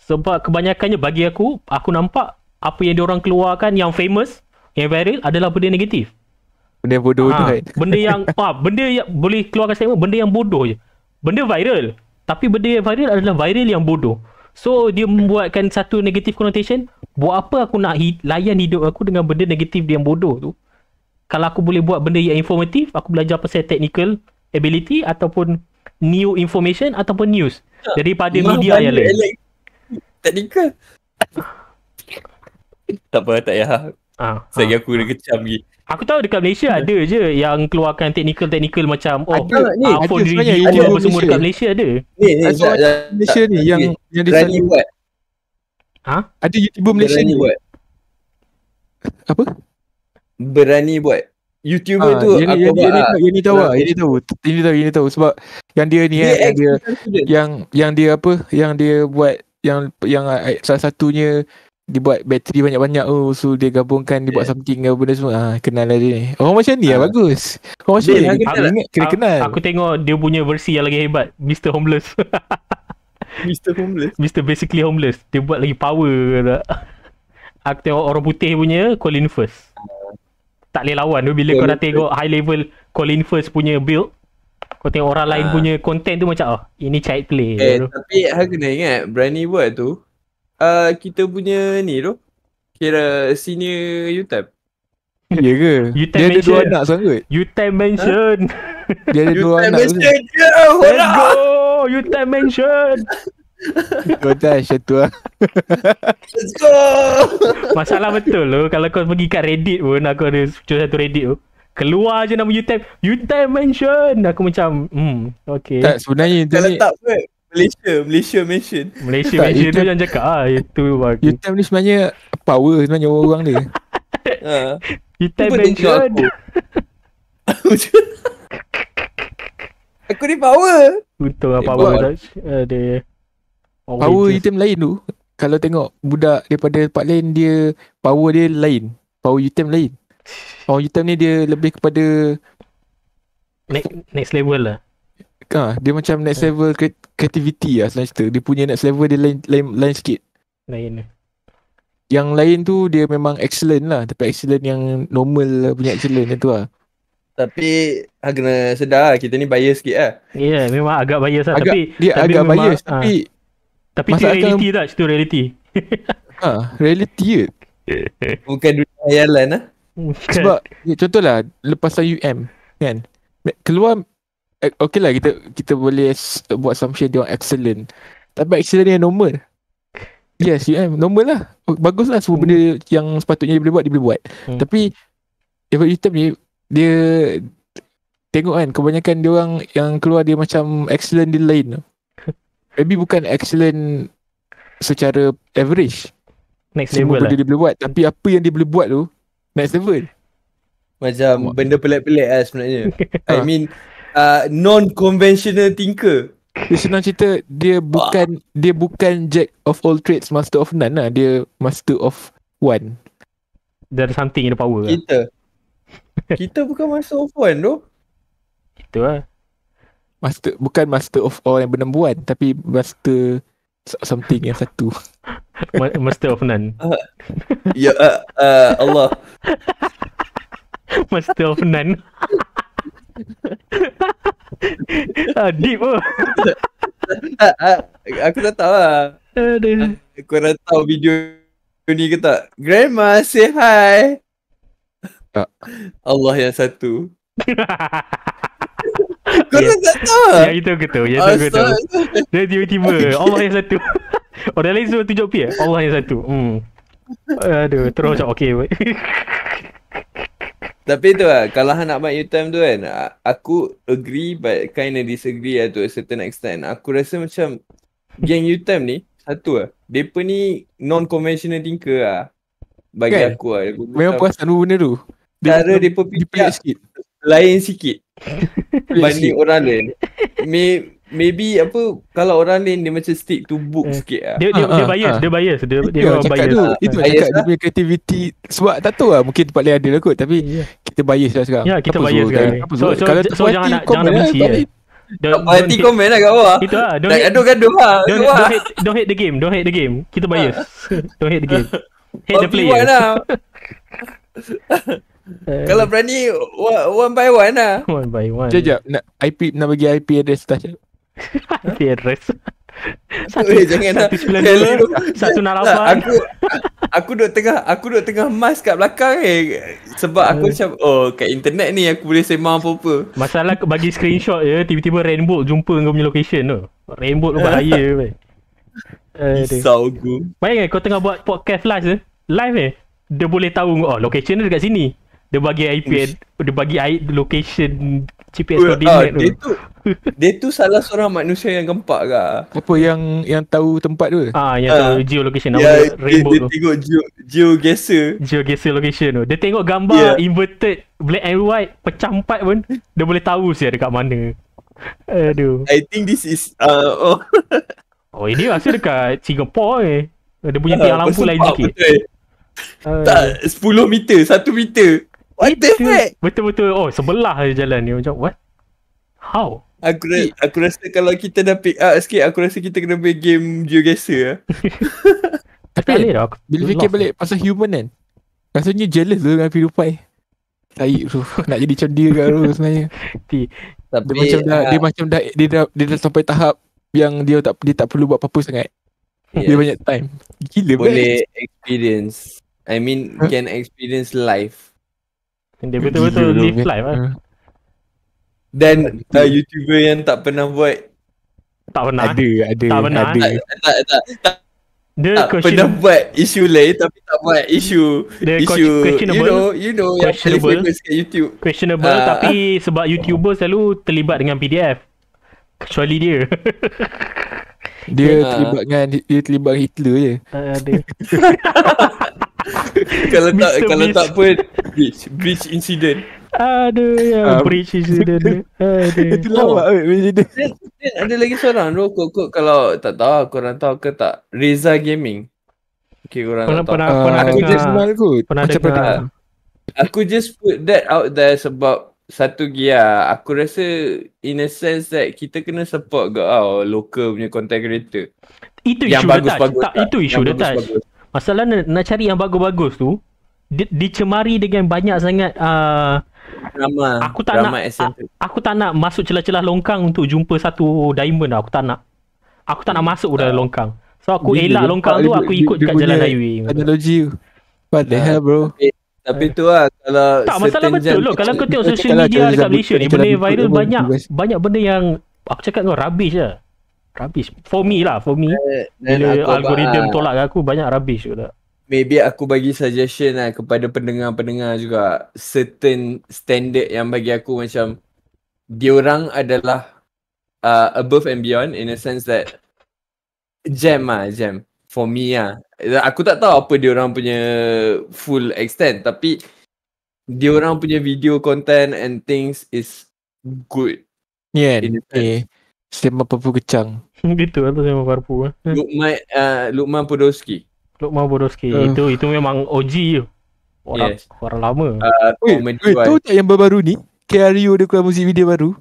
Sebab kebanyakannya bagi aku nampak apa yang diorang keluarkan yang famous, yang viral adalah benda negatif. Benda yang bodoh tu kan. Benda yang boleh keluarkan statement benda yang bodoh je. Benda viral, tapi benda yang viral adalah viral yang bodoh. So dia membuatkan satu negative connotation. Buat apa aku nak layan hidup aku dengan benda negatif yang bodoh tu? Kalau aku boleh buat benda yang informatif, aku belajar pasal technical ability ataupun new information ataupun news. daripada Mah media yang banyak lain. Teknikal. Tak apa, tak payah. Selagi aku dah kecam lagi. Aku tahu dekat Malaysia ada je yang keluarkan technical macam Ada ni, phone ada sebenarnya review YouTuber apa semua Malaysia. dekat Malaysia ada. Ni Ada orang Malaysia ni yang dia berani selalu buat. ada YouTuber Malaysia Berani ni. buat. Apa? Berani buat. YouTuber tu yang aku ni tahu sebab yang dia ni yang dia apa yang dia buat yang salah satunya dia buat bateri banyak-banyak so dia gabungkan dia buat something apa benda semua kenal lah dia ni. Orang macam ni bagus. Orang macam ni kita ingat kena kenal. Aku tengok dia punya versi yang lagi hebat, Mr. Homeless. Mr. Homeless. Mr. Basically Homeless. Dia buat lagi power tak? Aku tengok orang putih punya Colin Firth. Tak boleh lawan tu bila kau dah tengok high level Colin Firth punya build. Kau tengok orang lain punya content tu macam ini child play. Tapi aku kena ingat berani buat tu kita punya ni tu kira senior UTAP. Ya ke? Dia ada 2 anak sangat. UTAP mention. Dia ada 2 anak. Let's go. UTAP mention. Kau dah satu Let's go. Masalah betul lo kalau kau pergi kat Reddit pun, aku ada satu Reddit tu. Keluar je nama UTAP mention. Aku macam okay. Tak, sebenarnya kalau tak pun Malaysia mention. Malaysia mention tu yang cakap itu bagus. UTAP ni sebenarnya power sebenarnya orang dia. UTAP mention. Aku ni power. Untung apa power ada. Power item lain tu. Kalau tengok budak daripada tempat lain dia power dia lain. Power item lain. Power item ni dia lebih kepada next level lah. Dia macam next level creativity lah selain cerita. Dia punya next level dia lain sikit. Lain. Yang lain tu dia memang excellent lah. Tapi excellent yang normal punya excellent tu lah. Tapi kena sedar kita ni bias sikit lah. Ya, memang agak bias lah. Dia agak bias tapi itu reality tak? Itu reality. Reality je. Bukan dunia hayalan lah. Sebab contohlah lepas UM kan keluar okey lah kita boleh buat assumption dia orang excellent. Tapi excellent yang normal. Yes, UM normal lah. Bagus lah semua benda yang sepatutnya dia boleh buat dia boleh buat. Tapi daripada UM ni dia tengok kan kebanyakan dia orang yang keluar dia macam excellent dia lain. Maybe bukan excellent secara average. Next semua level benda lah. dia boleh buat. Tapi apa yang dia boleh buat tu next level. Macam benda pelik-pelik lah sebenarnya. I mean non-conventional thinker. Dia senang cerita dia bukan jack of all trades, master of none lah. Dia master of one. Dia ada something in the power lah. Kita bukan master of one tu. Itu lah. Bukan master of all yang bernombor one, tapi master something yang satu. Master of none. Ya Allah. Master of none. Deep oh. Aku tak tahu lah. Korang tahu video ni ke tak? Grandma say hi. Allah yang satu. Korang tak tahu? Yang itu aku tahu. Dia tiba-tiba Allah yang satu. Orang lain semua tunjuk pi Allah yang satu. Aduh, terus macam okay. Tapi tu lah, kalau nak buat U-turn tu kan, aku agree but kinda disagree lah to a certain extent. Aku rasa macam geng U-turn ni, satu lah, mereka ni non-conventional thinker lah. Bagi kan? Aku lah. Memang perasan benda tu. Cara mereka fikir lain sikit banding orang lain. Maybe apa, kalau orang lain dia macam stick to book sikit lah. Dia bias. Dia bias. Dia bias. Itu cakap dia punya creativity. Sebab tak tahu lah, mungkin tempat lain ada lah kot. Tapi kita bias lah sekarang. Ya, kita bias sekarang. So jangan nak benci lah. Hati komen lah kat bawah. Itu lah. Gaduh-gaduh lah. Don't hate the game. Kita bias. Don't hate the game. Hate the player. Kalau berani one by one lah. One by one. Sekejap nak bagi IP address tak? IP address. Jangan lah. 192, 168. Aku duduk tengah mas kat belakang sebab aku macam kat internet ni aku boleh sembang apa-apa. Masalah bagi screenshot je, tiba-tiba Rainbow jumpa kau punya location tu. Rainbow tu buat raya weh. Risau aku. Bayangkan kau tengah buat podcast live dia boleh tahu location dia dekat sini. Dia bagi IP, dia bagi location GPS coordinate tu. Dia tu salah seorang manusia yang gempak ke? Apa yang tahu tempat tu? Yang tahu geolocation nama Rainbow dia tu. Tengok geoguesser. Geoguessr location tu. Dia tengok gambar inverted black and white pecah 4 pun dia boleh tahu sia dekat mana. Aduh. I think this is Ini rasa dekat Singapore Dia punya tiang lampu lain sikit. Tak 10 meter, 1 meter. What the heck? Betul-betul. Sebelah je jalan ni. Macam what? How? Aku rasa kalau kita dah pick up sikit, aku rasa kita kena main game geoguesser. Tapi bila fikir balik pasal human kan, rasanya jealous tu dengan PewDiePie. Taib tu nak jadi macam dia kan tu sebenarnya. Tapi dia dah sampai tahap yang dia tak perlu buat apa-apa sangat. Dia banyak time. Gila boleh experience. I mean can experience life. Dia betul-betul live life lah. Dan YouTuber yang tak pernah buat. Tak pernah. Tak pernah. Dia pernah buat isu lain tapi tak buat isu questionable. You know yang paling famous kat YouTube. Questionable tapi sebab YouTuber selalu terlibat dengan PDF. Kecuali dia. Dia terlibat Hitler je. Kalau tak pun bridge incident. Bridge incident. Itu lawak incident. Dan ada lagi seorang tu kalau tak tahu korang tahu ke tak, Reza Gaming. Okay, korang pernah dengar. Aku just put that out there sebab satu aku rasa in a sense that kita kena support local punya content creator. Itu yang isu bagus-bagus. Itu isu dia touch. Masalah nak cari yang bagus-bagus tu dicemari dengan banyak sangat drama. Aku tak nak masuk celah-celah longkang untuk jumpa satu diamond. Aku tak nak masuk dalam longkang. So aku elak longkang tu, aku ikut kat jalan highway. Analogi tu. What the hell bro? Tapi tu kalau tak masalah betul loh. Kalau kau tengok social media dekat Malaysia ni, benda viral banyak benda yang aku cakap kau rubbish lah. Rubbish. For me. Bila algoritma tolak aku, banyak rubbish juga. Maybe aku bagi suggestion kepada pendengar-pendengar juga. Certain standard yang bagi aku macam diorang adalah above and beyond in a sense that jam. For me aku tak tahu apa diorang punya full extent, tapi diorang punya video content and things is good. Sembang Parpu Kecang. Gitu atau Sembang Parpu. Lukman Podolski. Itu memang OG je. Orang lama. Tahu tak yang baru ni? KRU dia keluar muzik video baru.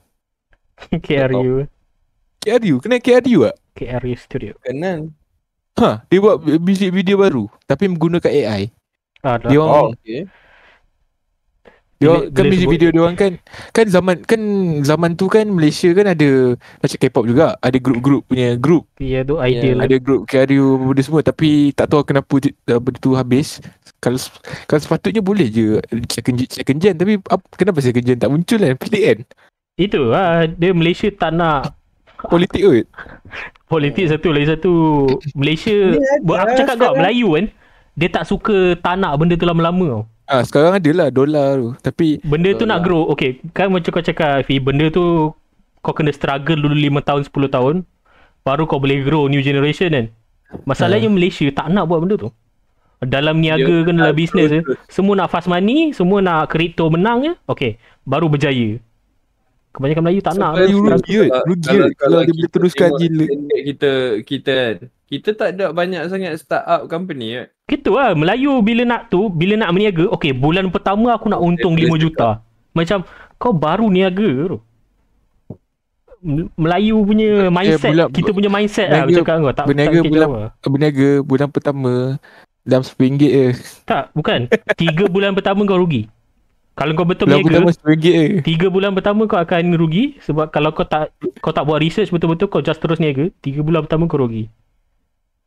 KRU. Kenal KRU tak? KRU Studio. Kenal. Dia buat music video baru tapi menggunakan AI. Dia orang dia kan music video dia orang kan zaman tu kan Malaysia kan ada macam K-pop juga, ada grup-grup punya grup. Ya tu ideal. Ada grup KRU benda semua tapi tak tahu kenapa benda tu habis. Kalau sepatutnya boleh je second gen tapi kenapa second gen tak muncul kan? Pelik kan? Itu dia Malaysia tak nak politik kot. Politik satu, lagi satu Malaysia aku cakap kau Melayu kan, dia tak suka tak nak benda tu lama-lama tau. Sekarang ada lah dolar tu, tapi benda tu nak grow. Okay, kan macam kau cakap Fi, benda tu kau kena struggle dulu 5 tahun 10 tahun baru kau boleh grow new generation kan. Masalahnya Malaysia tak nak buat benda tu. Dalam niaga kan, dalam bisnes semua nak fast money, semua nak kripto menang je. Okay, baru berjaya. Kebanyakan Melayu tak nak. Rugi kalau dia boleh teruskan gila. Kita tak ada banyak sangat startup company kan. Gitu lah. Melayu bila nak berniaga, okay, bulan pertama aku nak untung 5 juta. Macam kau baru niaga tu. Melayu punya mindset, kita punya mindset lah macam kau tak berniaga bulan pertama dalam RM10 je. Tak, bukan. 3 bulan pertama kau rugi. Kalau kau betul Bulan pertama berniaga, RM10 je. 3 bulan pertama kau akan rugi sebab kalau kau tak buat research betul-betul, kau just terus niaga, 3 bulan pertama kau rugi.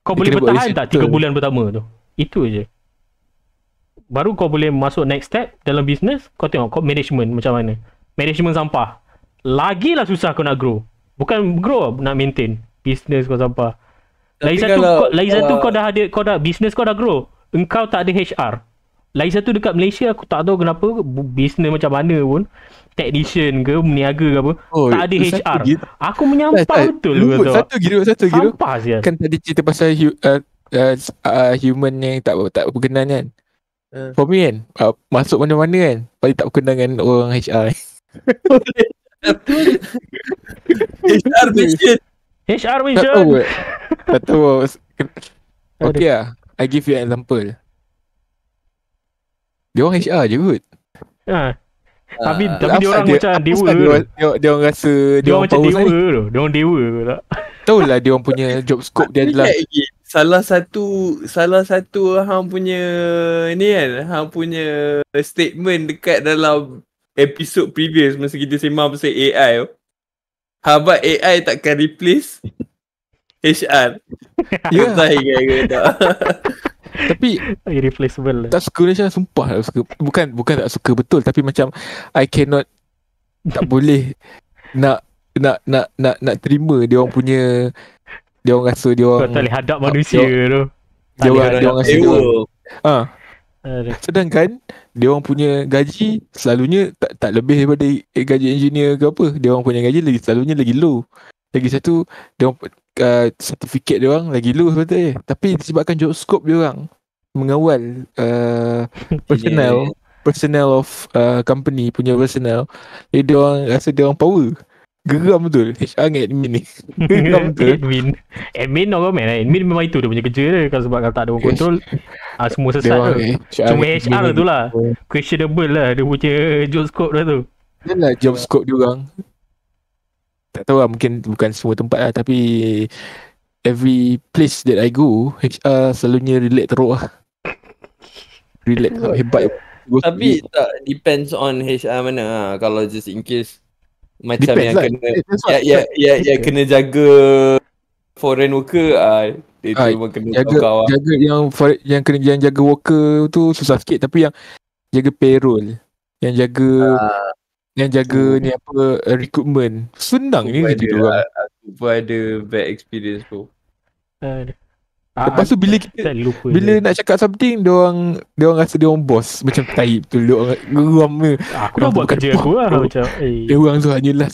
Kau Dia boleh kena buat bertahan research tak 3 betul. bulan pertama tu? Itu je. Baru kau boleh masuk next step dalam business, kau tengok kau management macam mana. Management sampah. Lagilah susah kau nak grow. Bukan grow, nak maintain business kau sampah. Lagi satu kau dah business kau dah grow. Engkau tak ada HR. Lagi satu dekat Malaysia aku tak tahu kenapa business macam mana pun, technician ke, meniaga ke apa, tak ada HR. Aku menyampah betul lu tu. satu gitu. Sampah sial. Kan tadi cerita pasal human yang tak berkenan kan. For me kan, masuk mana-mana kan, paling tak berkenan dengan orang HR. HR mission. HR Tak mission. tahu. Tak tahu. Okay lah, I give you an example. Dia orang HR je kot. Tapi dia orang macam dewa. Dia orang rasa Dia orang macam power dewa sangat. tu. Dia orang dewa ke tak? Tahu lah dia orang punya job scope dia adalah Salah satu hang punya ni kan, hang punya statement dekat dalam episod previous masa kita sembang pasal AI tu. Habat AI takkan replace HR. Ya. Betul ke tak? Tapi Irreplaceable lah. tak suka Malaysia, sumpah tak suka. Bukan tak suka betul, tapi macam I cannot, tak boleh nak terima dia orang punya, dia orang rasa dia Kau orang tak boleh hadap manusia tu. dia orang rasa dia orang, Aduh. sedangkan dia orang punya gaji selalunya tak lebih daripada gaji engineer ke apa. Dia orang punya gaji selalunya lagi low. Lagi satu, dia orang sertifikat dia orang lagi low sebetulnya. Tapi disebabkan job scope dia orang mengawal personnel of company punya personnel, jadi dia orang rasa dia orang power. Geram betul HR dengan admin ni. Geram betul. Admin orang main lah. Admin memang itu dia punya kerja dia. Kalau sebab kalau tak ada orang control, semua sesat tu. Cuma HR tu lah questionable lah dia punya job scope dah tu. Yalah job scope dia orang. Tak tahu lah, mungkin bukan semua tempat lah, tapi every place that I go, HR selalunya relate teruk lah. Relate teruk hebat. Tapi tak depends on HR mana lah. Kalau just in case macam Depends yang lah. kena kena jaga foreign worker, dia tu memang kena kau jaga yang kena jaga worker tu susah sikit, tapi yang jaga payroll, yang jaga ni apa, recruitment senang ni kerja dia orang. Aku pun ada bad experience tu. Lepas tu bila nak cakap something, dia orang rasa dia orang boss, macam tai betul dia orang geram ni. Aku dah buat kerja aku lah macam dia orang tu hanyalah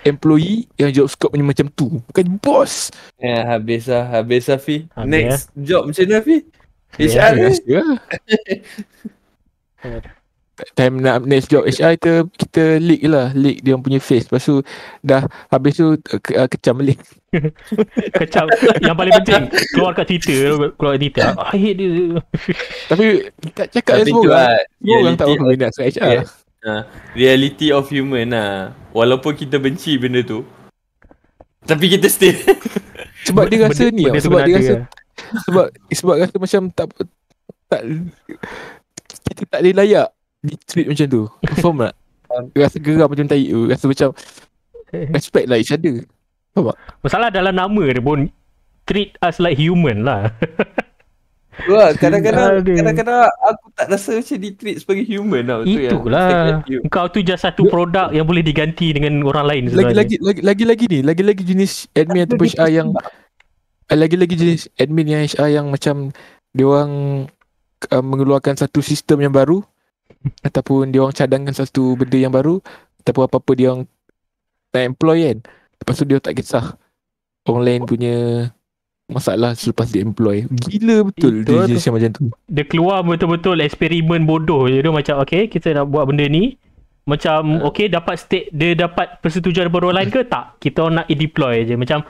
employee yang job scope macam tu, bukan boss. Habis lah Fi. Next job macam mana Fi? HR Ya. Time nak next job HR kita leak dia orang punya face. Lepas tu dah habis tu kecam balik. Kecam. Yang paling penting keluar kat Twitter, I hate dia. Tapi tak cakap semua orang tak tahu minat dengan HR. Reality of human lah. Walaupun kita benci benda tu, tapi kita stay. Sebab dia rasa ni sebab dia rasa sebab rasa macam tak kita tak boleh layak di treat macam tu. Faham tak? Rasa geram macam tai tu. Rasa macam respect lah each other. Faham tak? Masalah dalam nama dia pun treat us like human lah. Wah, kadang-kadang aku tak rasa macam di treat sebagai human tau. Itulah. Kau tu just satu produk yang boleh diganti dengan orang lain sebenarnya. Lagi jenis admin atau HR yang lagi jenis admin yang HR yang macam dia orang mengeluarkan satu sistem yang baru, ataupun dia orang cadangkan satu benda yang baru, ataupun apa-apa dia orang nak employ kan. Lepas tu dia tak kisah orang lain punya masalah selepas dia employ. Gila betul dia jenis macam tu. Dia keluar betul-betul eksperimen bodoh je. Dia macam okay, kita nak buat benda ni. Macam okay, dia dapat persetujuan daripada orang lain ke tak? Kita orang nak deploy je. Macam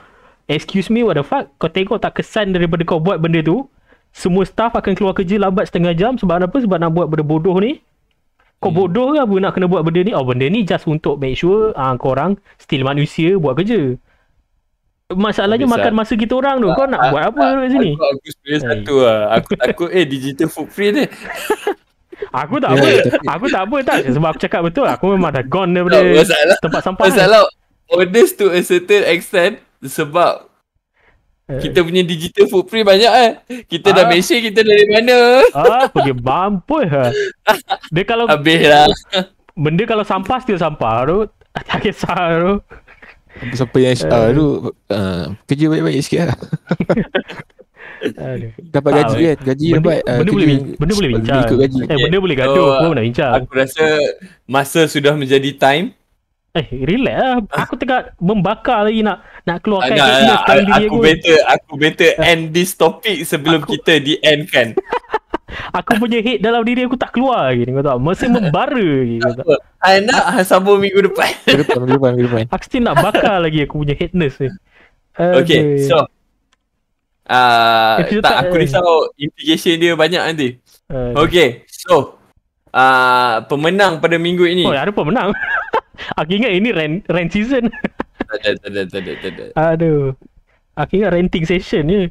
excuse me, what the fuck? Kau tengok tak kesan daripada kau buat benda tu? Semua staff akan keluar kerja lambat setengah jam. Sebab apa? Sebab nak buat benda bodoh ni. Kau bodoh ke apa nak kena buat benda ni? Benda ni just untuk make sure korang still manusia buat kerja. Masalahnya makan masa kita orang tu. Kau nak buat apa kat sini? Aku sebenarnya satu lah. Aku takut digital footprint ni. Aku tak apa. Aku tak apa tak. Sebab aku cakap betul. Aku memang dah gone daripada tempat sampah. Masalah honest to a certain extent sebab kita punya digital footprint banyak Kita dah mention kita dari mana. Pergi mampus lah. Dia kalau Habis lah. benda kalau sampah still sampah tu. Tak kisah tu. Siapa yang tu kerja baik-baik sikit lah. Dapat gaji kan. Gaji dapat. Benda boleh bincang. Ikut gaji. Benda boleh gaduh. Aku nak bincang. Aku rasa masa sudah menjadi time. Relax lah. Aku tengah membakar lagi nak keluarkan Aku better end this topic sebelum kita di end kan. Aku punya hate dalam diri aku tak keluar lagi. Kau tahu, masih membara lagi. I nak sambung minggu depan. Minggu depan. Aku still nak bakar lagi aku punya hateness ni. Okay, so aku risau implication dia banyak nanti. Okay, so pemenang pada minggu ini. Oh, ada pemenang. Aku ingat ini rant season. Tak ada. Aduh. Aku ingat ranting session je.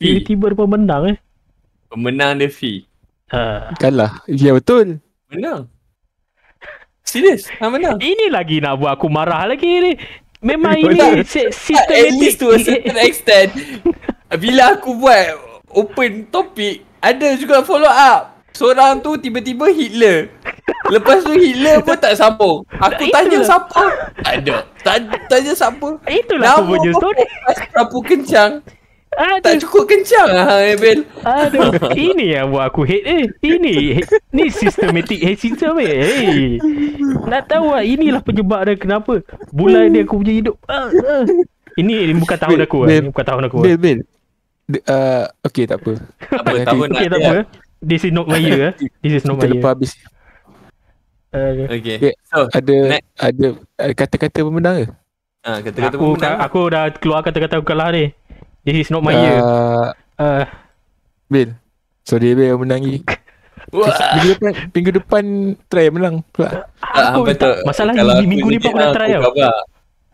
Tiba-tiba ada pemenang Pemenang dia Fee. Kalah. Ya betul. Menang. Serius? Menang. Ini lagi nak buat aku marah lagi ni. Memang ini systematic. At least to a certain extent. Bila aku buat open topic, ada juga follow up. Seorang tu tiba-tiba Hitler. Lepas tu Hitler pun tak sambung. Aku tanya siapa? Tak ada. Tanya siapa? Itulah aku punya story. Terlalu kencang. Tak cukup kencang lah Abel. Aduh, ini yang buat aku hate Ini systematic hate system nak tahu lah, inilah penyebab dia kenapa bulan dia aku punya hidup. Ini bukan tahun aku Ini bukan tahun aku Bil okay tak apa. Okay tak apa. This is not my year. This is not my year. Terlepas habis. Okay. So ada kata-kata pemenang ke? Kata-kata pemenang. Aku dah keluar kata-kata aku kalah ni. This is not my year. Bil, sorry Bil yang menang ni. Minggu depan try menang pula. Betul. Masalah minggu ni pun aku dah try tau.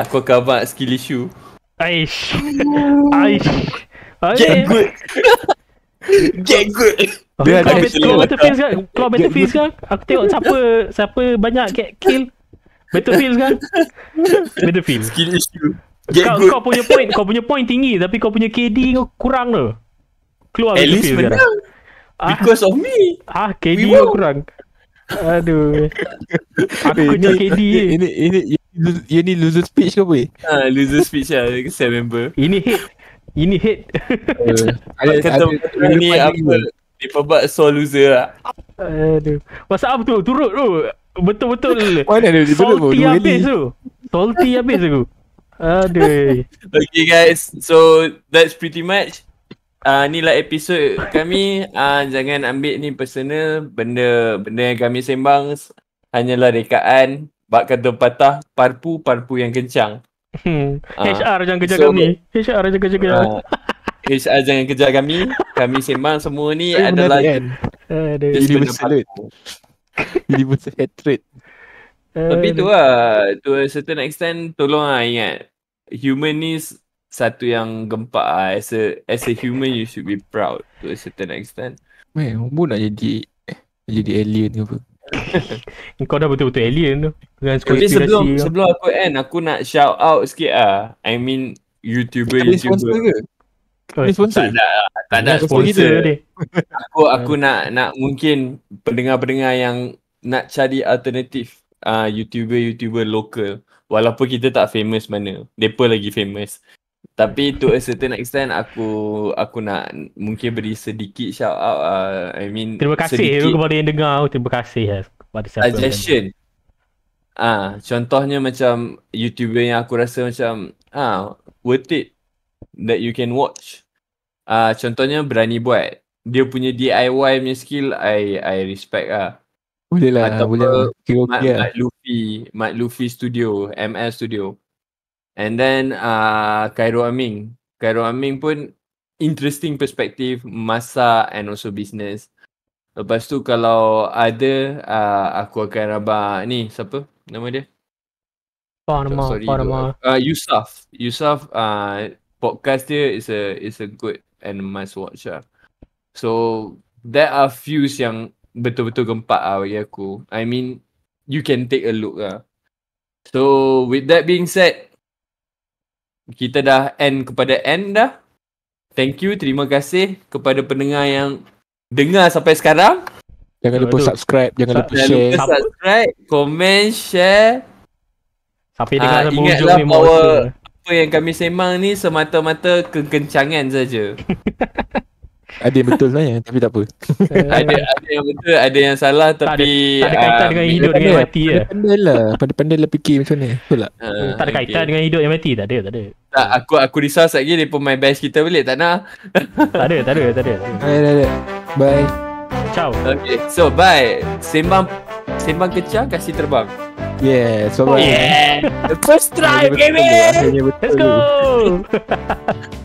Aku cover skill issue. Aish. Get good. Keluar Battlefield sekarang. Aku tengok siapa banyak get kill. Battlefield sekarang. Battlefield. Skill issue. Kau punya point tinggi tapi kau punya KD kau kurang tu. Keluar at least menang because of me. KD kau kurang. Aduh. Aku kejar KD Ini loser speech ke apa? Loser speech lah. Saya member. Ini hate. Kata ini apa? Dipebat so loser lah. Aduh. Masa apa tu? Turut tu. Betul-betul. Mana dia salty habis tu. Salty habis aku. Aduh. Okay guys, so that's pretty much ni lah episod kami. Jangan ambil ni personal. Benda yang kami sembang hanyalah rekaan. Bak kata patah, parpu yang kencang. HR jangan kejar kami. HR jangan kejar kami. HR jangan kejar kami. Kami sembang semua ni adalah universal hatred. Tapi tu lah, to a certain extent, tolong lah ingat, human ni satu yang gempak lah. As a human, you should be proud to a certain extent. Umur nak jadi alien ke apa? Kau dah betul-betul alien tu. Dengan tapi sebelum aku end, aku nak shout out sikit lah. I mean, YouTuber. Sponsor ke? Tak ada sponsor. Aku nak mungkin pendengar-pendengar yang nak cari alternatif. YouTuber lokal, walaupun kita tak famous mana, mereka lagi famous, tapi to a certain extent aku nak mungkin beri sedikit shout out. I mean, terima kasih kepada yang dengar. Terima kasih kepada siapa suggestion. Contohnya macam YouTuber yang aku rasa macam worth it that you can watch. Contohnya berani buat dia punya DIY punya skill. I respect lah. Boleh lah. Mat Luffy Studio, ML Studio. And then Khairul Aming. Khairul Aming pun interesting perspektif masak and also business. Lepas tu kalau ada aku akan rabak ni, siapa nama dia? Yusuf. Podcast dia is a good and must watch lah. So there are few yang betul-betul gempak bagi aku. I mean, you can take a look lah. So with that being said, kita dah kepada end dah. Thank you, terima kasih kepada pendengar yang dengar sampai sekarang. Jangan lupa subscribe, jangan lupa Jangan share. lupa subscribe, komen, share. Sampai dengar sampai ingatlah ujung ni bahawa monster. apa yang kami sembang ni semata-mata kekencangan saja. Ada yang betul sebenarnya, tapi tak apa. ada yang betul, ada yang salah, Tak tapi ada kaitan dengan hidup dengan mati ya. Pandai lah fikir macam mana. Betul tak? Tak ada kaitan dengan hidup yang mati. Tak ada. Tak, aku risau lagi dia pun main best kita balik, tak nak. Tak ada. Ada. Bye. Ciao. Okay, so bye. Sembang kecil kasih terbang. Yeah, so bye. The first try, baby. Akhirnya betul. Let's go.